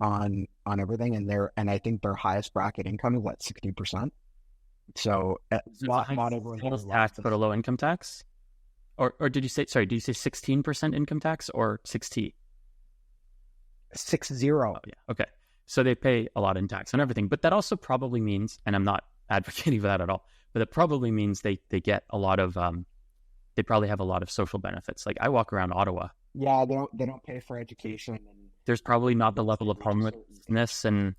on everything, and I think their highest bracket income is what, 60%. So tax but a low income tax, or did you say 16% income tax or 60? 60. Oh, yeah. Okay. So they pay a lot in tax on everything, but that also probably means, and I'm not advocating for that at all, but it probably means they get a lot of, they probably have a lot of social benefits. Like, I walk around Ottawa. Yeah, they don't pay for education. And there's probably not the level of homelessness and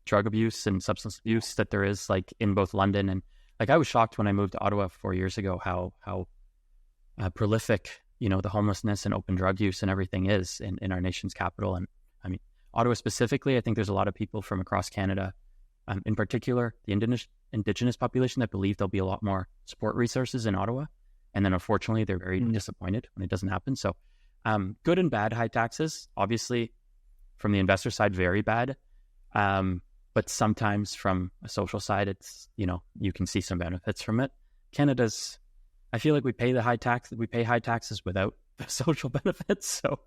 drug abuse and substance abuse that there is like in both London and, like, I was shocked when I moved to Ottawa 4 years ago how prolific, the homelessness and open drug use and everything is in our nation's capital. And I mean, Ottawa specifically, I think there's a lot of people from across Canada, in particular the Indigenous population, that believe there'll be a lot more support resources in Ottawa. And then unfortunately, they're very disappointed when it doesn't happen. So good and bad high taxes, obviously from the investor side, very bad. But sometimes from a social side, it's, you can see some benefits from it. Canada's, I feel like we pay high taxes without the social benefits. So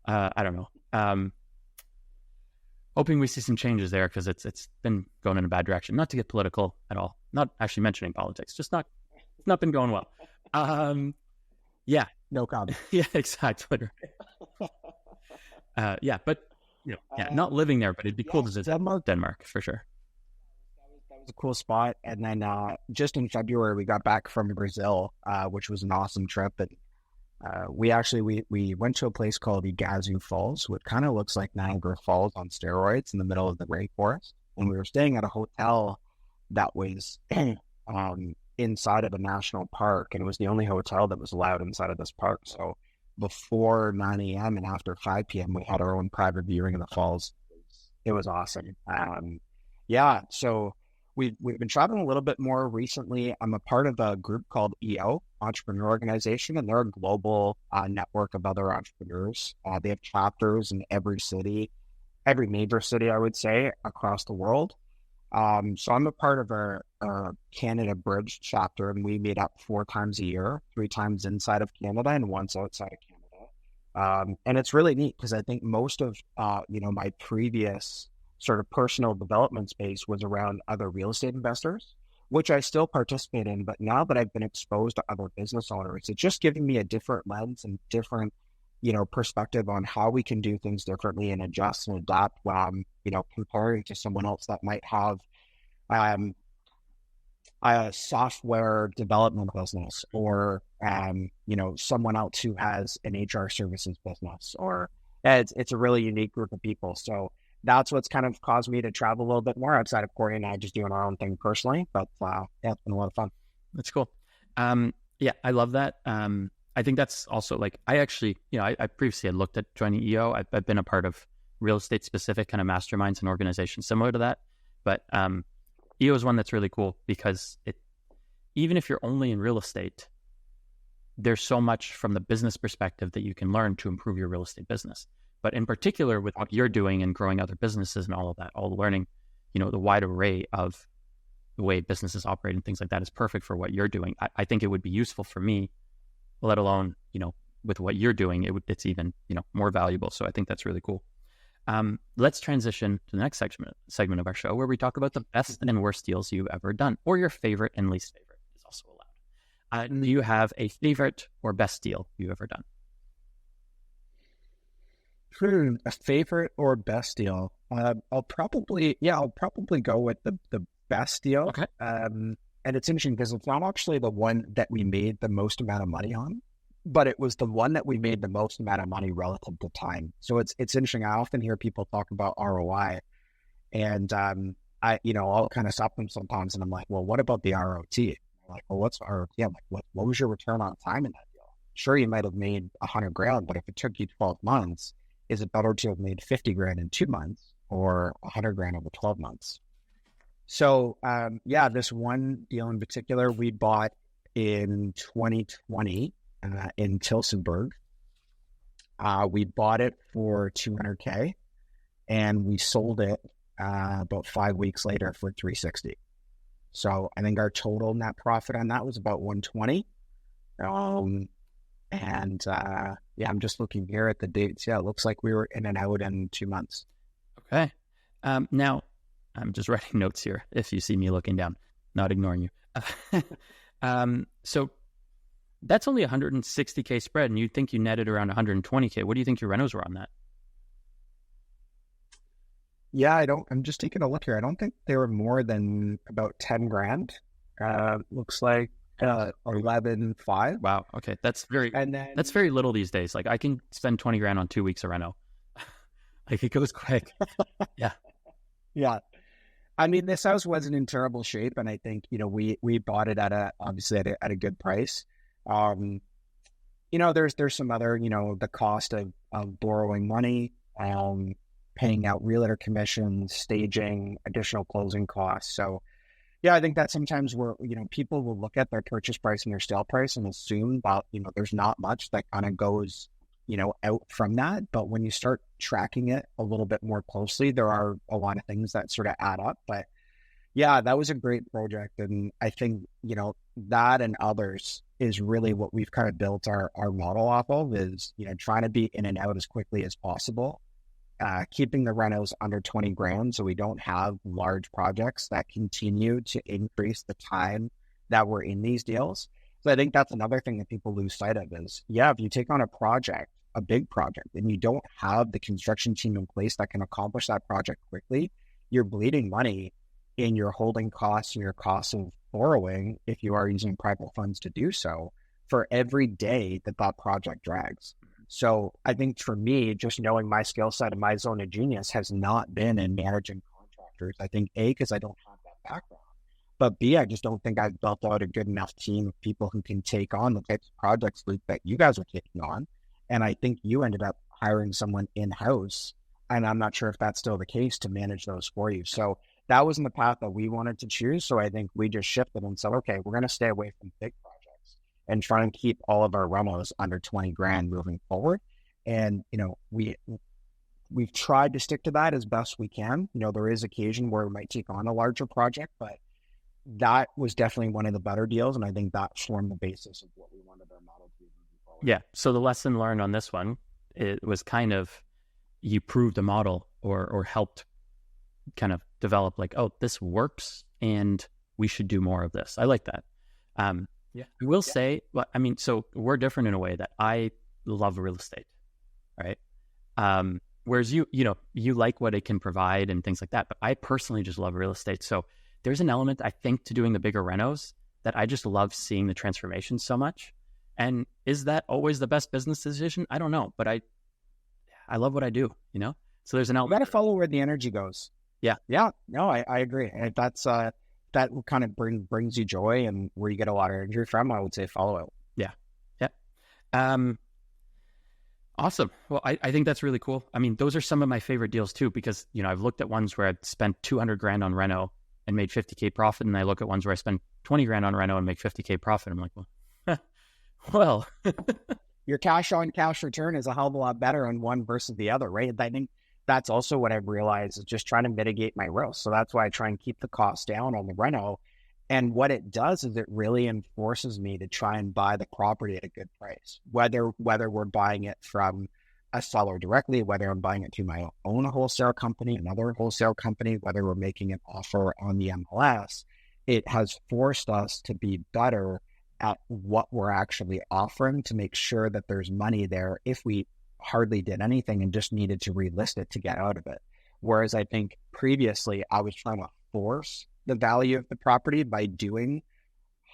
I don't know. Hoping we see some changes there, because it's been going in a bad direction. Not to get political at all. Not actually mentioning politics. Just it's not been going well. Yeah. No comment. Yeah, exactly. But not living there, but it'd be cool to visit Denmark for sure. That was a cool spot. And then just in February, we got back from Brazil, which was an awesome trip. And we went to a place called Iguazu Falls, which kind of looks like Niagara Falls on steroids in the middle of the rainforest. And we were staying at a hotel that was inside of a national park, and it was the only hotel that was allowed inside of this park. So before 9 a.m. and after 5 p.m., we had our own private viewing of the falls. It was awesome. So we've been traveling a little bit more recently. I'm a part of a group called EO, Entrepreneur Organization, and they're a global network of other entrepreneurs. They have chapters in every major city, I would say, across the world. So I'm a part of a Canada Bridge chapter, and we meet up 4 times a year, 3 times inside of Canada and once outside of And it's really neat because I think most of, my previous sort of personal development space was around other real estate investors, which I still participate in. But now that I've been exposed to other business owners, it's just giving me a different lens and different, perspective on how we can do things differently and adjust and adapt, comparing to someone else that might have a software development business or, someone else who has an HR services business, or it's a really unique group of people. So that's what's kind of caused me to travel a little bit more outside of Corey and I just doing our own thing personally. But it's been a lot of fun. That's cool. I love that. I think that's also like, I actually, I previously had looked at joining EO. I've been a part of real estate specific kind of masterminds and organizations similar to that. But EO is one that's really cool because even if you're only in real estate, there's so much from the business perspective that you can learn to improve your real estate business. But in particular with what you're doing and growing other businesses and all of that, all the learning, the wide array of the way businesses operate and things like that is perfect for what you're doing. I think it would be useful for me, let alone, with what you're doing, it's even, more valuable. So I think that's really cool. Let's transition to the next segment of our show where we talk about the best and worst deals you've ever done, or your favorite and least favorite is also allowed. Do you have a favorite or best deal you've ever done? A favorite or best deal? I'll probably go with the best deal. Okay. And it's interesting because it's not actually the one that we made the most amount of money on, but it was the one that we made the most amount of money relative to time. So it's interesting. I often hear people talk about ROI, and I'll kind of stop them sometimes, and I'm like, well, what about the ROT? I'm like, well, what's ROT? I'm like, what was your return on time in that deal? Sure, you might have made $100,000, but if it took you 12 months, is it better to have made $50,000 in 2 months or $100,000 over 12 months? So, this one deal in particular, we bought in 2020 in Tilsonburg. We bought it for $200K and we sold it about 5 weeks later for $360. So I think our total net profit on that was about $120. I'm just looking here at the dates. Yeah, it looks like we were in and out in 2 months. Okay. Now, I'm just writing notes here if you see me looking down, not ignoring you. So that's only $160K spread, and you'd think you netted around $120K. What do you think your renos were on that? Yeah, I'm just taking a look here. I don't think they were more than about 10 grand. Looks like 11.5. Wow. Okay. That's very little these days. Like I can spend 20 grand on 2 weeks of reno. Like it goes quick. Yeah. Yeah. I mean, this house wasn't in terrible shape, and I think, we bought it obviously at a good price. There's some other, the cost of borrowing money, paying out realtor commissions, staging, additional closing costs. So yeah, I think that sometimes people will look at their purchase price and their sale price and assume that, there's not much that kind of goes, out from that. But when you start tracking it a little bit more closely, there are a lot of things that sort of add up. But yeah, that was a great project. And I think, that and others is really what we've kind of built our model off of is, trying to be in and out as quickly as possible, keeping the renos under 20 grand. So we don't have large projects that continue to increase the time that we're in these deals. So I think that's another thing that people lose sight of is, if you take on a big project, and you don't have the construction team in place that can accomplish that project quickly, you're bleeding money in your holding costs and your costs of borrowing, if you are using private funds to do so, for every day that project drags. So I think for me, just knowing my skill set and my zone of genius has not been in managing contractors. I think A, because I don't have that background, but B, I just don't think I've built out a good enough team of people who can take on the types of projects, Luke, that you guys are taking on. And I think you ended up hiring someone in-house, and I'm not sure if that's still the case, to manage those for you. So that wasn't the path that we wanted to choose. So I think we just shifted and said, okay, we're going to stay away from big projects and try and keep all of our renos under 20 grand moving forward. And, we've tried to stick to that as best we can. There is occasion where we might take on a larger project, but that was definitely one of the better deals. And I think that formed the basis of what we wanted our model to be moving forward. Yeah. So the lesson learned on this one it was kind of, you proved a model or helped kind of develop like, oh, this works and we should do more of this. I like that. I will say, well, I mean, so we're different in a way that I love real estate, right? Whereas you like what it can provide and things like that. But I personally just love real estate. So there's an element, I think, to doing the bigger renos that I just love seeing the transformation so much. And is that always the best business decision? I don't know, but I love what I do, So there's an element. You got to follow where the energy goes. Yeah. Yeah. No, I agree. And that's, that kind of brings you joy and where you get a lot of energy from, I would say follow it. Yeah. Yeah. Awesome. Well, I think that's really cool. I mean, those are some of my favorite deals too, because, I've looked at ones where I've spent 200 grand on reno and made 50K profit. And I look at ones where I spend 20 grand on reno and make 50K profit. I'm like, well, your cash on cash return is a hell of a lot better on one versus the other, right? I think that's also what I've realized is just trying to mitigate my risk. So that's why I try and keep the cost down on the reno. And what it does is it really enforces me to try and buy the property at a good price, whether we're buying it from a seller directly, whether I'm buying it to my own wholesale company, another wholesale company, whether we're making an offer on the MLS. It has forced us to be better at what we're actually offering to make sure that there's money there if we hardly did anything and just needed to relist it to get out of it. Whereas I think previously I was trying to force the value of the property by doing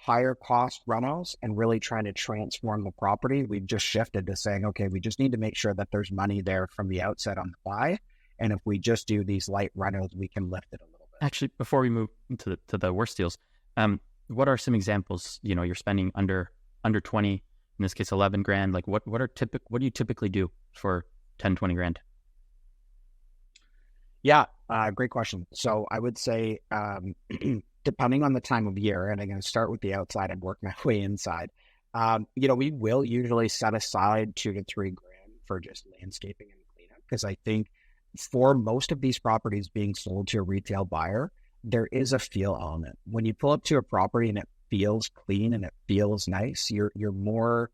higher cost renos and really trying to transform the property. We've just shifted to saying, okay, we just need to make sure that there's money there from the outset on the buy. And if we just do these light renos, we can lift it a little bit. Actually, before we move to the worst deals, what are some examples? You're spending under 20, in this case, 11 grand. Like what do you typically do for 10, 20 grand? Yeah, great question. So I would say, depending on the time of year, and I'm going to start with the outside and work my way inside, we will usually set aside 2 to 3 grand for just landscaping and cleanup. Because I think for most of these properties being sold to a retail buyer, there is a feel element. When you pull up to a property and it feels clean and it feels nice, you're more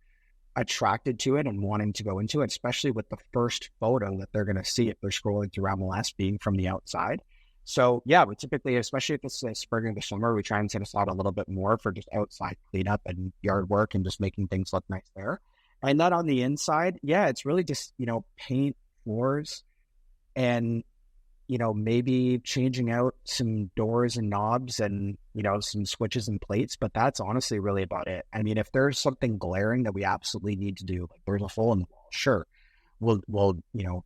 attracted to it and wanting to go into it, especially with the first photo that they're going to see if they're scrolling through MLS being from the outside. So yeah, we typically, especially if it's spring or the summer, we try and set aside a little bit more for just outside cleanup and yard work and just making things look nice there. And then on the inside, yeah, it's really just, paint, floors, and maybe changing out some doors and knobs and, some switches and plates, but that's honestly really about it. I mean, if there's something glaring that we absolutely need to do, like there's a hole in the wall, sure, we'll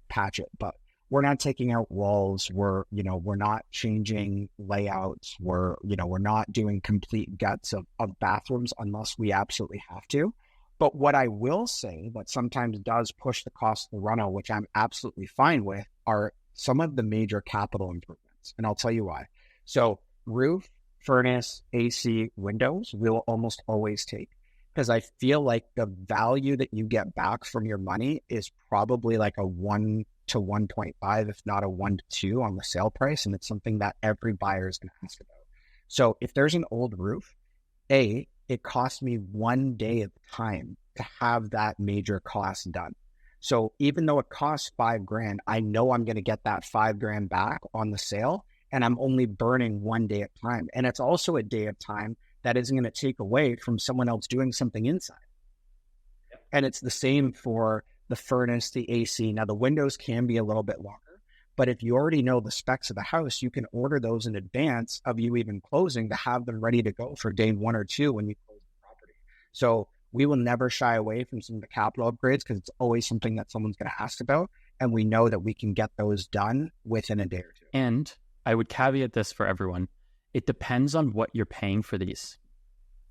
patch it, but we're not taking out walls. We're not changing layouts. We're not doing complete guts of bathrooms unless we absolutely have to. But what I will say that sometimes does push the cost of the reno, which I'm absolutely fine with, are some of the major capital improvements. And I'll tell you why. So roof, furnace, AC, windows, we'll almost always take, because I feel like the value that you get back from your money is probably like a 1 to 1.5, if not a 1 to 2 on the sale price. And it's something that every buyer is going to ask about. So if there's an old roof, it costs me 1 day of time to have that major cost done. So even though it costs 5 grand, I know I'm going to get that 5 grand back on the sale, and I'm only burning 1 day of time. And it's also a day of time that isn't going to take away from someone else doing something inside. Yep. And it's the same for the furnace, the AC. Now the windows can be a little bit longer, but if you already know the specs of the house, you can order those in advance of you even closing to have them ready to go for day 1 or 2 when you close the property. So we will never shy away from some of the capital upgrades because it's always something that someone's going to ask about. And we know that we can get those done within a day or 2. And I would caveat this for everyone. It depends on what you're paying for these.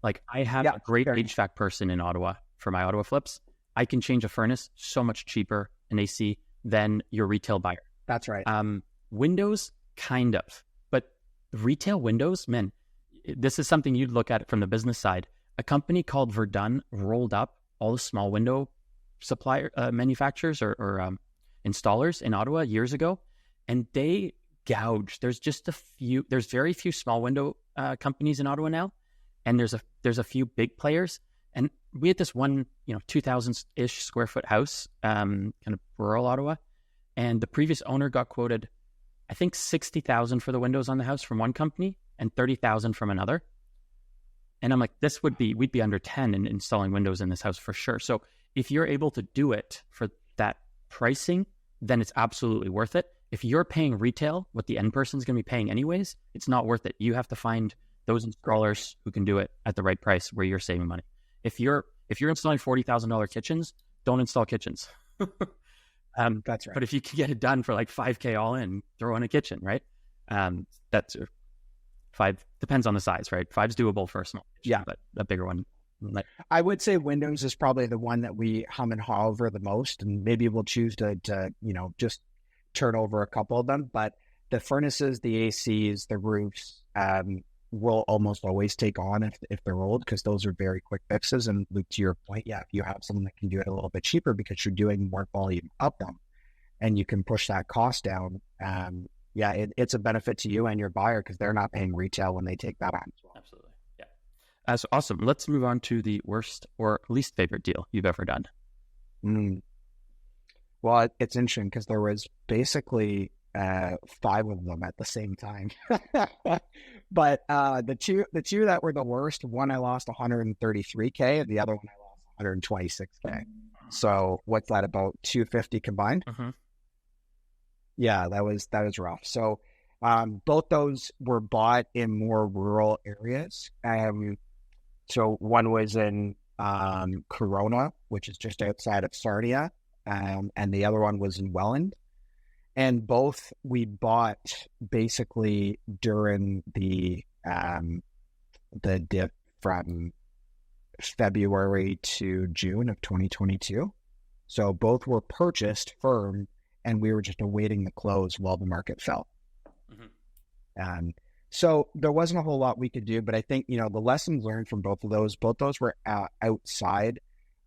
Like I have a great HVAC person in Ottawa for my Ottawa flips. I can change a furnace so much cheaper in AC than your retail buyer. That's right. Windows, kind of. But retail windows, man, this is something you'd look at it from the business side. A company called Verdun rolled up all the small window manufacturers or installers in Ottawa years ago, and they gouged. There's very few small window companies in Ottawa now, and there's a few big players. And we had this one, 2,000-ish square foot house, kind of rural Ottawa. And the previous owner got quoted, I think, $60,000 for the windows on the house from one company and $30,000 from another. And I'm like, we'd be under 10 in installing windows in this house for sure. So if you're able to do it for that pricing, then it's absolutely worth it. If you're paying retail, what the end person's going to be paying anyways, it's not worth it. You have to find those installers who can do it at the right price where you're saving money. If you're installing $40,000 kitchens, don't install kitchens. That's right. But if you can get it done for like $5,000 all in, throw in a kitchen, right? That's $5, depends on the size, right? $5's doable for a small kitchen, but a bigger one. I would say windows is probably the one that we hum and haw over the most, and maybe we'll choose to just turn over a couple of them. But the furnaces, the ACs, the roofs, will almost always take on if they're old, because those are very quick fixes. And Luke, to your point, if you have someone that can do it a little bit cheaper because you're doing more volume of them and you can push that cost down, it's a benefit to you and your buyer because they're not paying retail when they take that on as well. Absolutely. Yeah. So awesome. Let's move on to the worst or least favorite deal you've ever done. Well, it's interesting because there was basically 5 of them at the same time. But the two that were the worst, one I lost $133K and the other one I lost $126K. So what's that, about $250 combined? Yeah, that was rough. So both those were bought in more rural areas. So one was in Corona, which is just outside of Sarnia, and the other one was in Welland. And both we bought basically during the dip from February to June of 2022. So both were purchased firm, and we were just awaiting the close while the market fell. So there wasn't a whole lot we could do, but I think, the lessons learned from both those were outside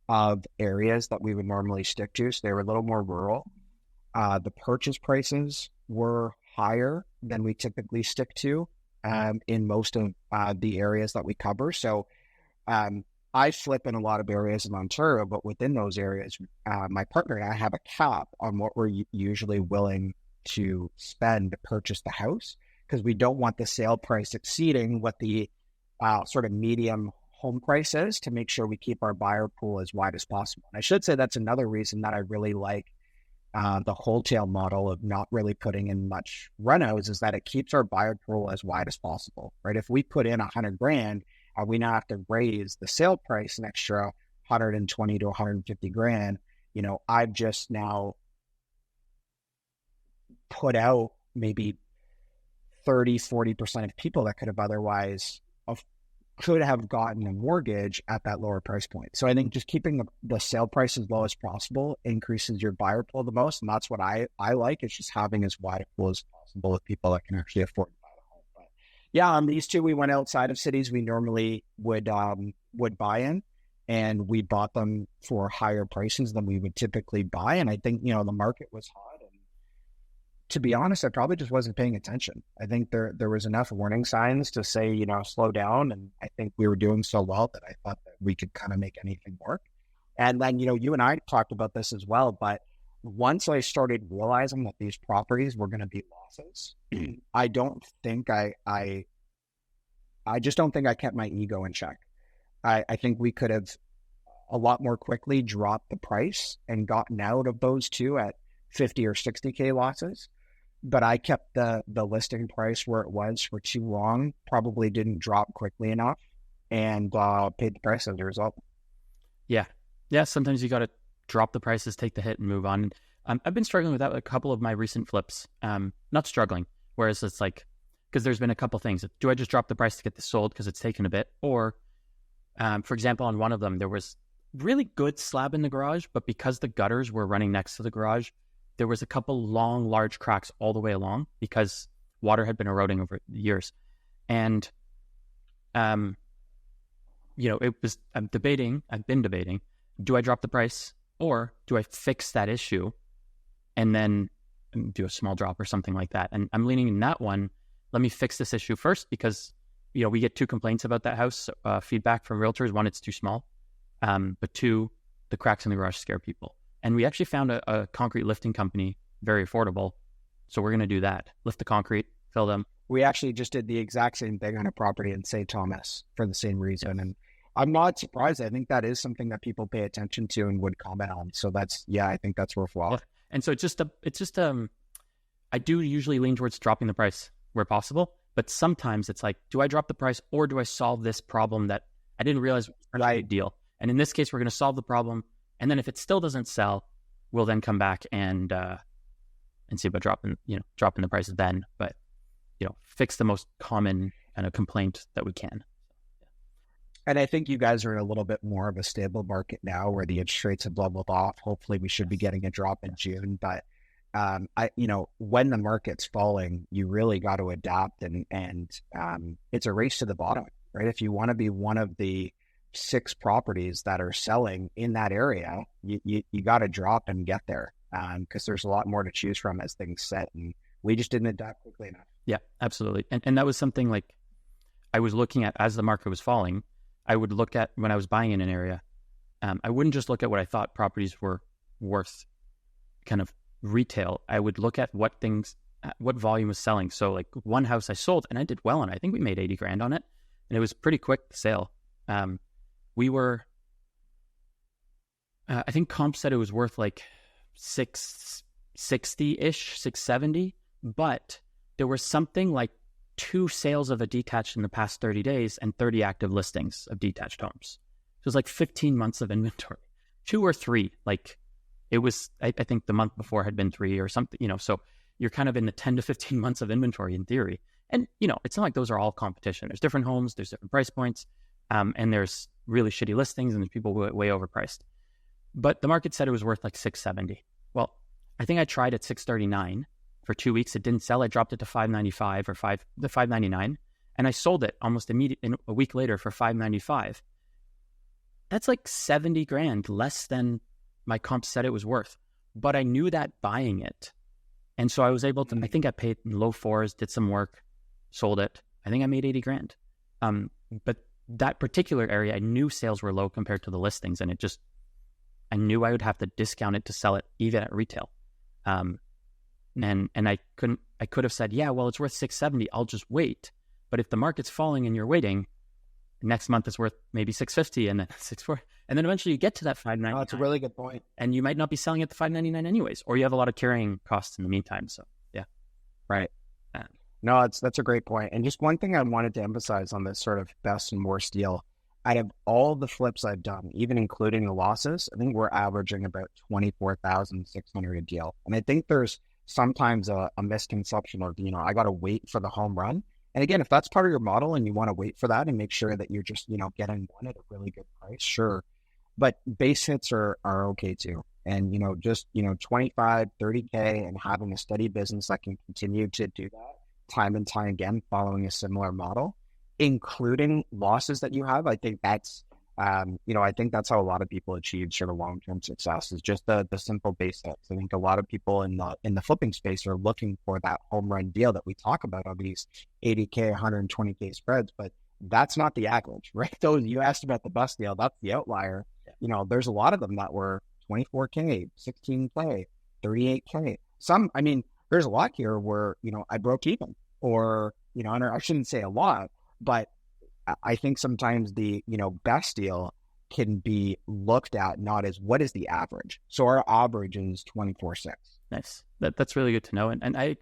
of areas that we would normally stick to. So they were a little more rural. The purchase prices were higher than we typically stick to in most of the areas that we cover. So I flip in a lot of areas in Ontario, but within those areas, my partner and I have a cap on what we're usually willing to spend to purchase the house, because we don't want the sale price exceeding what the sort of medium home price is, to make sure we keep our buyer pool as wide as possible. And I should say that's another reason that I really like the wholesale model of not really putting in much run-outs, is that it keeps our buyer pool as wide as possible, right? If we put in $100,000, we now have to raise the sale price an extra $120,000 to $150,000. I've just now put out maybe 30-40% of people that could have otherwise could have gotten a mortgage at that lower price point. So I think just keeping the sale price as low as possible increases your buyer pool the most. And that's what I like. It's just having as wide a pool as possible with people that can actually afford to buy the home. But yeah, on these two, we went outside of cities we normally would buy in, and we bought them for higher prices than we would typically buy. And I think, the market was hot. To be honest, I probably just wasn't paying attention. I think there was enough warning signs to say, slow down. And I think we were doing so well that I thought that we could kind of make anything work. And then, you and I talked about this as well. But once I started realizing that these properties were going to be losses, I just don't think I kept my ego in check. I think we could have a lot more quickly dropped the price and gotten out of those two at 50 or 60K losses. But I kept the listing price where it was for too long, probably didn't drop quickly enough, and paid the price as a result. Yeah. Sometimes you got to drop the prices, take the hit, and move on. I've been struggling with that with a couple of my recent flips. Not struggling, whereas it's like, because there's been a couple things. Do I just drop the price to get this sold because it's taken a bit? Or, for example, on one of them, there was really good slab in the garage, but because the gutters were running next to the garage, there was a couple long, large cracks all the way along because water had been eroding over the years. And, I've been debating, do I drop the price or do I fix that issue and then do a small drop or something like that? And I'm leaning in that one. Let me fix this issue first because, we get 2 complaints about that house, feedback from realtors. One, it's too small. But two, the cracks in the garage scare people. And we actually found a concrete lifting company, very affordable. So we're going to do that. Lift the concrete, fill them. We actually just did the exact same thing on a property in St. Thomas for the same reason. And I'm not surprised. I think that is something that people pay attention to and would comment on. So I think that's worthwhile. Yeah. And so I do usually lean towards dropping the price where possible, but sometimes it's like, do I drop the price or do I solve this problem that I didn't realize was a big deal? And in this case, we're going to solve the problem. And then if it still doesn't sell, we'll then come back and see about dropping the prices then. But fix the most common kind of complaint that we can. And I think you guys are in a little bit more of a stable market now where the interest rates have leveled off. Hopefully we should be getting a drop in June. But when the market's falling, you really got to adapt and it's a race to the bottom, right? If you want to be one of the 6 properties that are selling in that area, you got to drop and get there because there's a lot more to choose from as things set. And we just didn't adapt quickly enough. Yeah, absolutely. And that was something like I was looking at as the market was falling. I would look at when I was buying in an area. I wouldn't just look at what I thought properties were worth kind of retail. I would look at what volume was selling. So like one house I sold and I did well on it. I think we made 80 grand on it and it was pretty quick sale. We were, I think comp said it was worth like 660-ish, 670, but there was something like 2 sales of a detached in the past 30 days and 30 active listings of detached homes. It was like 15 months of inventory, 2 or 3. Like it was, I think the month before had been 3 or something, so you're kind of in the 10 to 15 months of inventory in theory. And, it's not like those are all competition. There's different homes, there's different price points, and there's really shitty listings and there's people way overpriced. But the market said it was worth like 670. Well, I think I tried at 639 for 2 weeks. It didn't sell. I dropped it to 595 or 599, and I sold it almost immediately a week later for 595. That's like 70 grand less than my comp said it was worth. But I knew that buying it. And so I was able to, I think I paid low 4s, did some work, sold it. I think I made 80 grand. But that particular area, I knew sales were low compared to the listings. And I knew I would have to discount it to sell it even at retail. And I could have said, yeah, well, it's worth 670. I'll just wait. But if the market's falling and you're waiting, next month it's worth maybe 650 and then 640. And then eventually you get to that 599. Oh, that's a really good point. And you might not be selling at the 599 anyways, or you have a lot of carrying costs in the meantime. So yeah. Right. No, that's a great point. And just one thing I wanted to emphasize on this sort of best and worst deal, out of all the flips I've done, even including the losses, I think we're averaging about 24,600 a deal. And I think there's sometimes a misconception of, I got to wait for the home run. And again, if that's part of your model and you want to wait for that and make sure that you're just, getting one at a really good price, sure. But base hits are okay too. And, just, 25, 30K and having a steady business that can continue to do that time and time again, following a similar model, including losses that you have. I think that's, I think that's how a lot of people achieve sort of long-term success is just the simple base hits. I think a lot of people in the flipping space are looking for that home run deal that we talk about on these 80K, 120K spreads, but that's not the average, right? Those you asked about the bust deal, that's the outlier. Yeah. There's a lot of them that were 24K, 16K, 38K. There's a lot here where, I broke even or, and I shouldn't say a lot, but I think sometimes the, best deal can be looked at not as what is the average. So our average is 24.6. Nice. That's really good to know. And I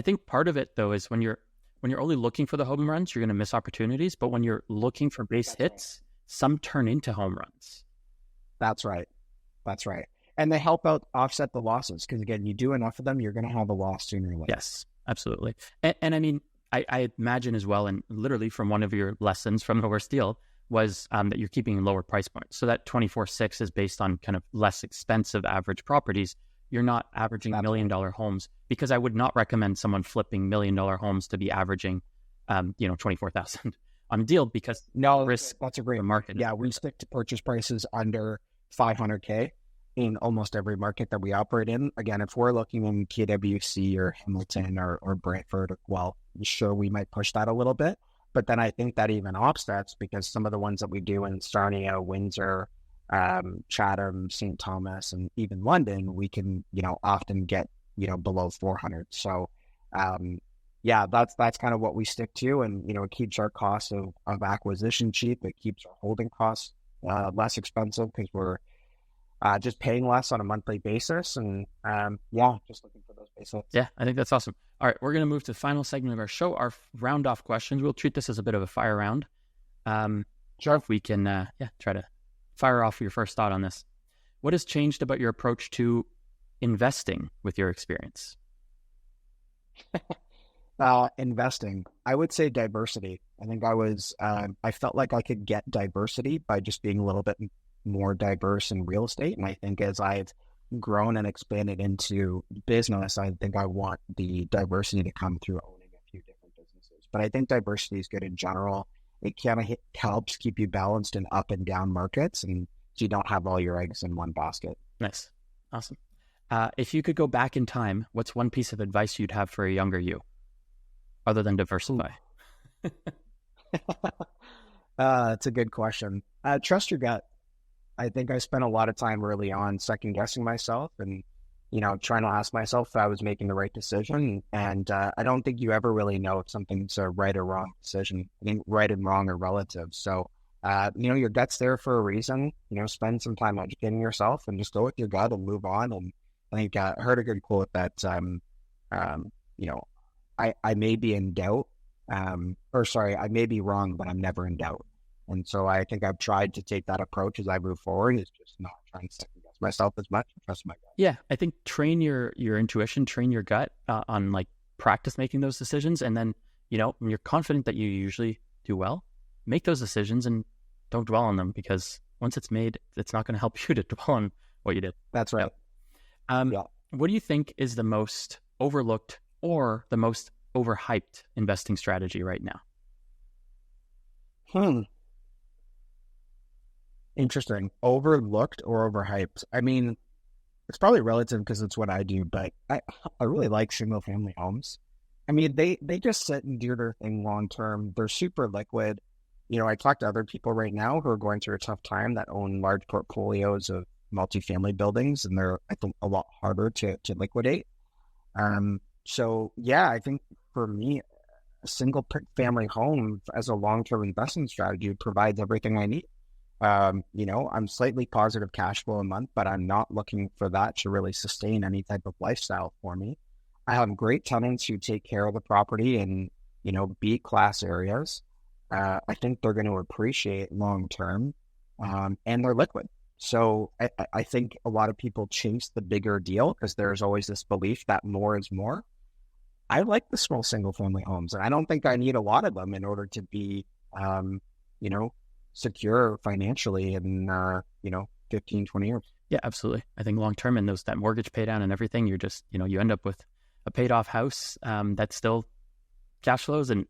think part of it though is when you're only looking for the home runs, you're going to miss opportunities. But when you're looking for base hits, some turn into home runs. That's right. And they help out offset the losses. Because again, you do enough of them, you're going to have a loss sooner or later. Yes, absolutely. And I mean, I imagine as well, and literally from one of your lessons from the worst deal was that you're keeping lower price points. So that 24.6 is based on kind of less expensive average properties. You're not averaging $1 million homes, because I would not recommend someone flipping $1 million homes to be averaging, 24,000 on a deal, because that's a great market. Yeah, we stick to purchase prices under 500K in almost every market that we operate in. Again, if we're looking in KWC or Hamilton or Brantford, well, sure, we might push that a little bit. But then I think that even offsets, because some of the ones that we do in Sarnia, Windsor, Chatham, St. Thomas, and even London, we can, often get, below 400. So, yeah, that's kind of what we stick to. And, it keeps our cost of acquisition cheap. It keeps our holding costs less expensive because we're just paying less on a monthly basis. And just looking for those basics. Yeah, I think that's awesome. All right, we're going to move to the final segment of our show, our round off questions. We'll treat this as a bit of a fire round. Sure. If we can, try to fire off your first thought on this. What has changed about your approach to investing with your experience? Investing, I would say diversity. I think I felt like I could get diversity by just being a little bit more diverse in real estate. And I think as I've grown and expanded into business, I think I want the diversity to come through owning a few different businesses. But I think diversity is good in general. It kind of helps keep you balanced in up and down markets, and so you don't have all your eggs in one basket. Nice. Awesome. If you could go back in time, what's one piece of advice you'd have for a younger you, other than diversify? That's a good question. Trust your gut. I think I spent a lot of time early on second guessing myself and, trying to ask myself if I was making the right decision. And I don't think you ever really know if something's a right or wrong decision. I think right and wrong are relative. So, your gut's there for a reason. Spend some time educating yourself and just go with your gut and move on. And I think I heard a good quote that, I may be in doubt, I may be wrong, but I'm never in doubt. And so I think I've tried to take that approach as I move forward, is just not trying to second guess myself as much, trust my gut. Yeah, I think train your intuition, train your gut on practice making those decisions. And then, when you're confident that you usually do well, make those decisions and don't dwell on them, because once it's made, it's not going to help you to dwell on what you did. That's right. What do you think is the most overlooked or the most overhyped investing strategy right now? Interesting. Overlooked or overhyped? I mean, it's probably relative because it's what I do, but I really like single family homes. I mean, they just sit and do their thing long term. They're super liquid. I talk to other people right now who are going through a tough time that own large portfolios of multifamily buildings, and they're, I think, a lot harder to liquidate. So yeah, I think for me, a single family home as a long-term investment strategy provides everything I need. I'm slightly positive cash flow a month, but I'm not looking for that to really sustain any type of lifestyle for me. I have great tenants who take care of the property in, B class areas. I think they're going to appreciate long-term, and they're liquid. So I think a lot of people chase the bigger deal because there's always this belief that more is more. I like the small single-family homes, and I don't think I need a lot of them in order to be, secure financially in, 15, 20 years. Yeah, absolutely. I think long-term and that mortgage pay down and everything, you're just, you end up with a paid-off house that still cash flows. And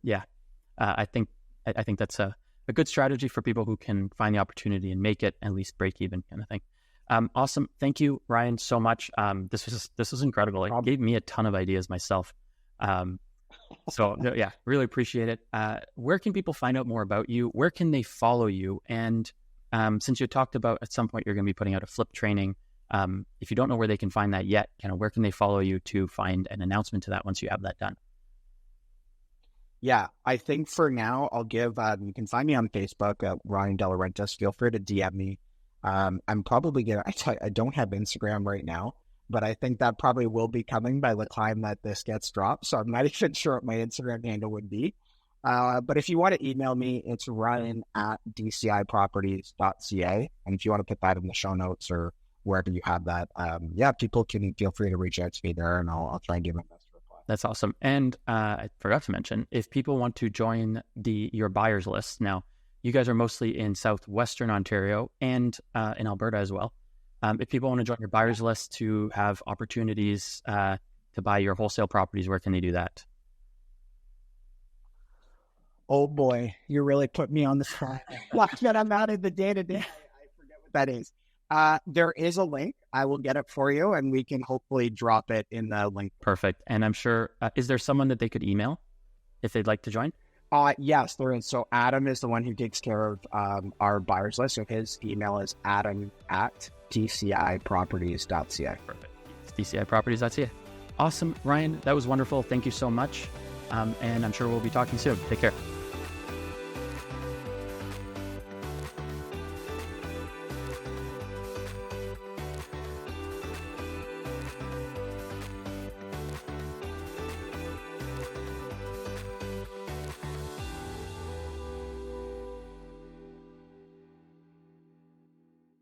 I think that's a good strategy for people who can find the opportunity and make it at least break even kind of thing. Awesome. Thank you, Ryan, so much. This was incredible. It gave me a ton of ideas myself. So yeah, really appreciate it. Where can people find out more about you? Where can they follow you? And since you talked about at some point you're going to be putting out a flip training, if you don't know where they can find that yet, where can they follow you to find an announcement to that once you have that done? Yeah, I think for now I'll give, you can find me on Facebook at Ryan DeLaurentis. Feel free to DM me. I'm probably going to, I don't have Instagram right now, but I think that probably will be coming by the time that this gets dropped. So I'm not even sure what my Instagram handle would be. But if you want to email me, it's ryan@dciproperties.ca. And if you want to put that in the show notes or wherever you have that, people can feel free to reach out to me there, and I'll try and do my best to reply. That's awesome. And I forgot to mention, if people want to join your buyers list, now you guys are mostly in southwestern Ontario and in Alberta as well. If people want to join your buyers list to have opportunities to buy your wholesale properties, where can they do that? Oh boy, you really put me on the spot. Watch that I'm out of the day-to-day. I forget what that is. There is a link. I will get it for you, and we can hopefully drop it in the link. Perfect. And I'm sure, is there someone that they could email if they'd like to join? Yes, there is. So Adam is the one who takes care of our buyers list. So his email is adam@dciproperties.ca. Perfect. It's dciproperties.ca. Awesome. Ryan, that was wonderful. Thank you so much. And I'm sure we'll be talking soon. Take care.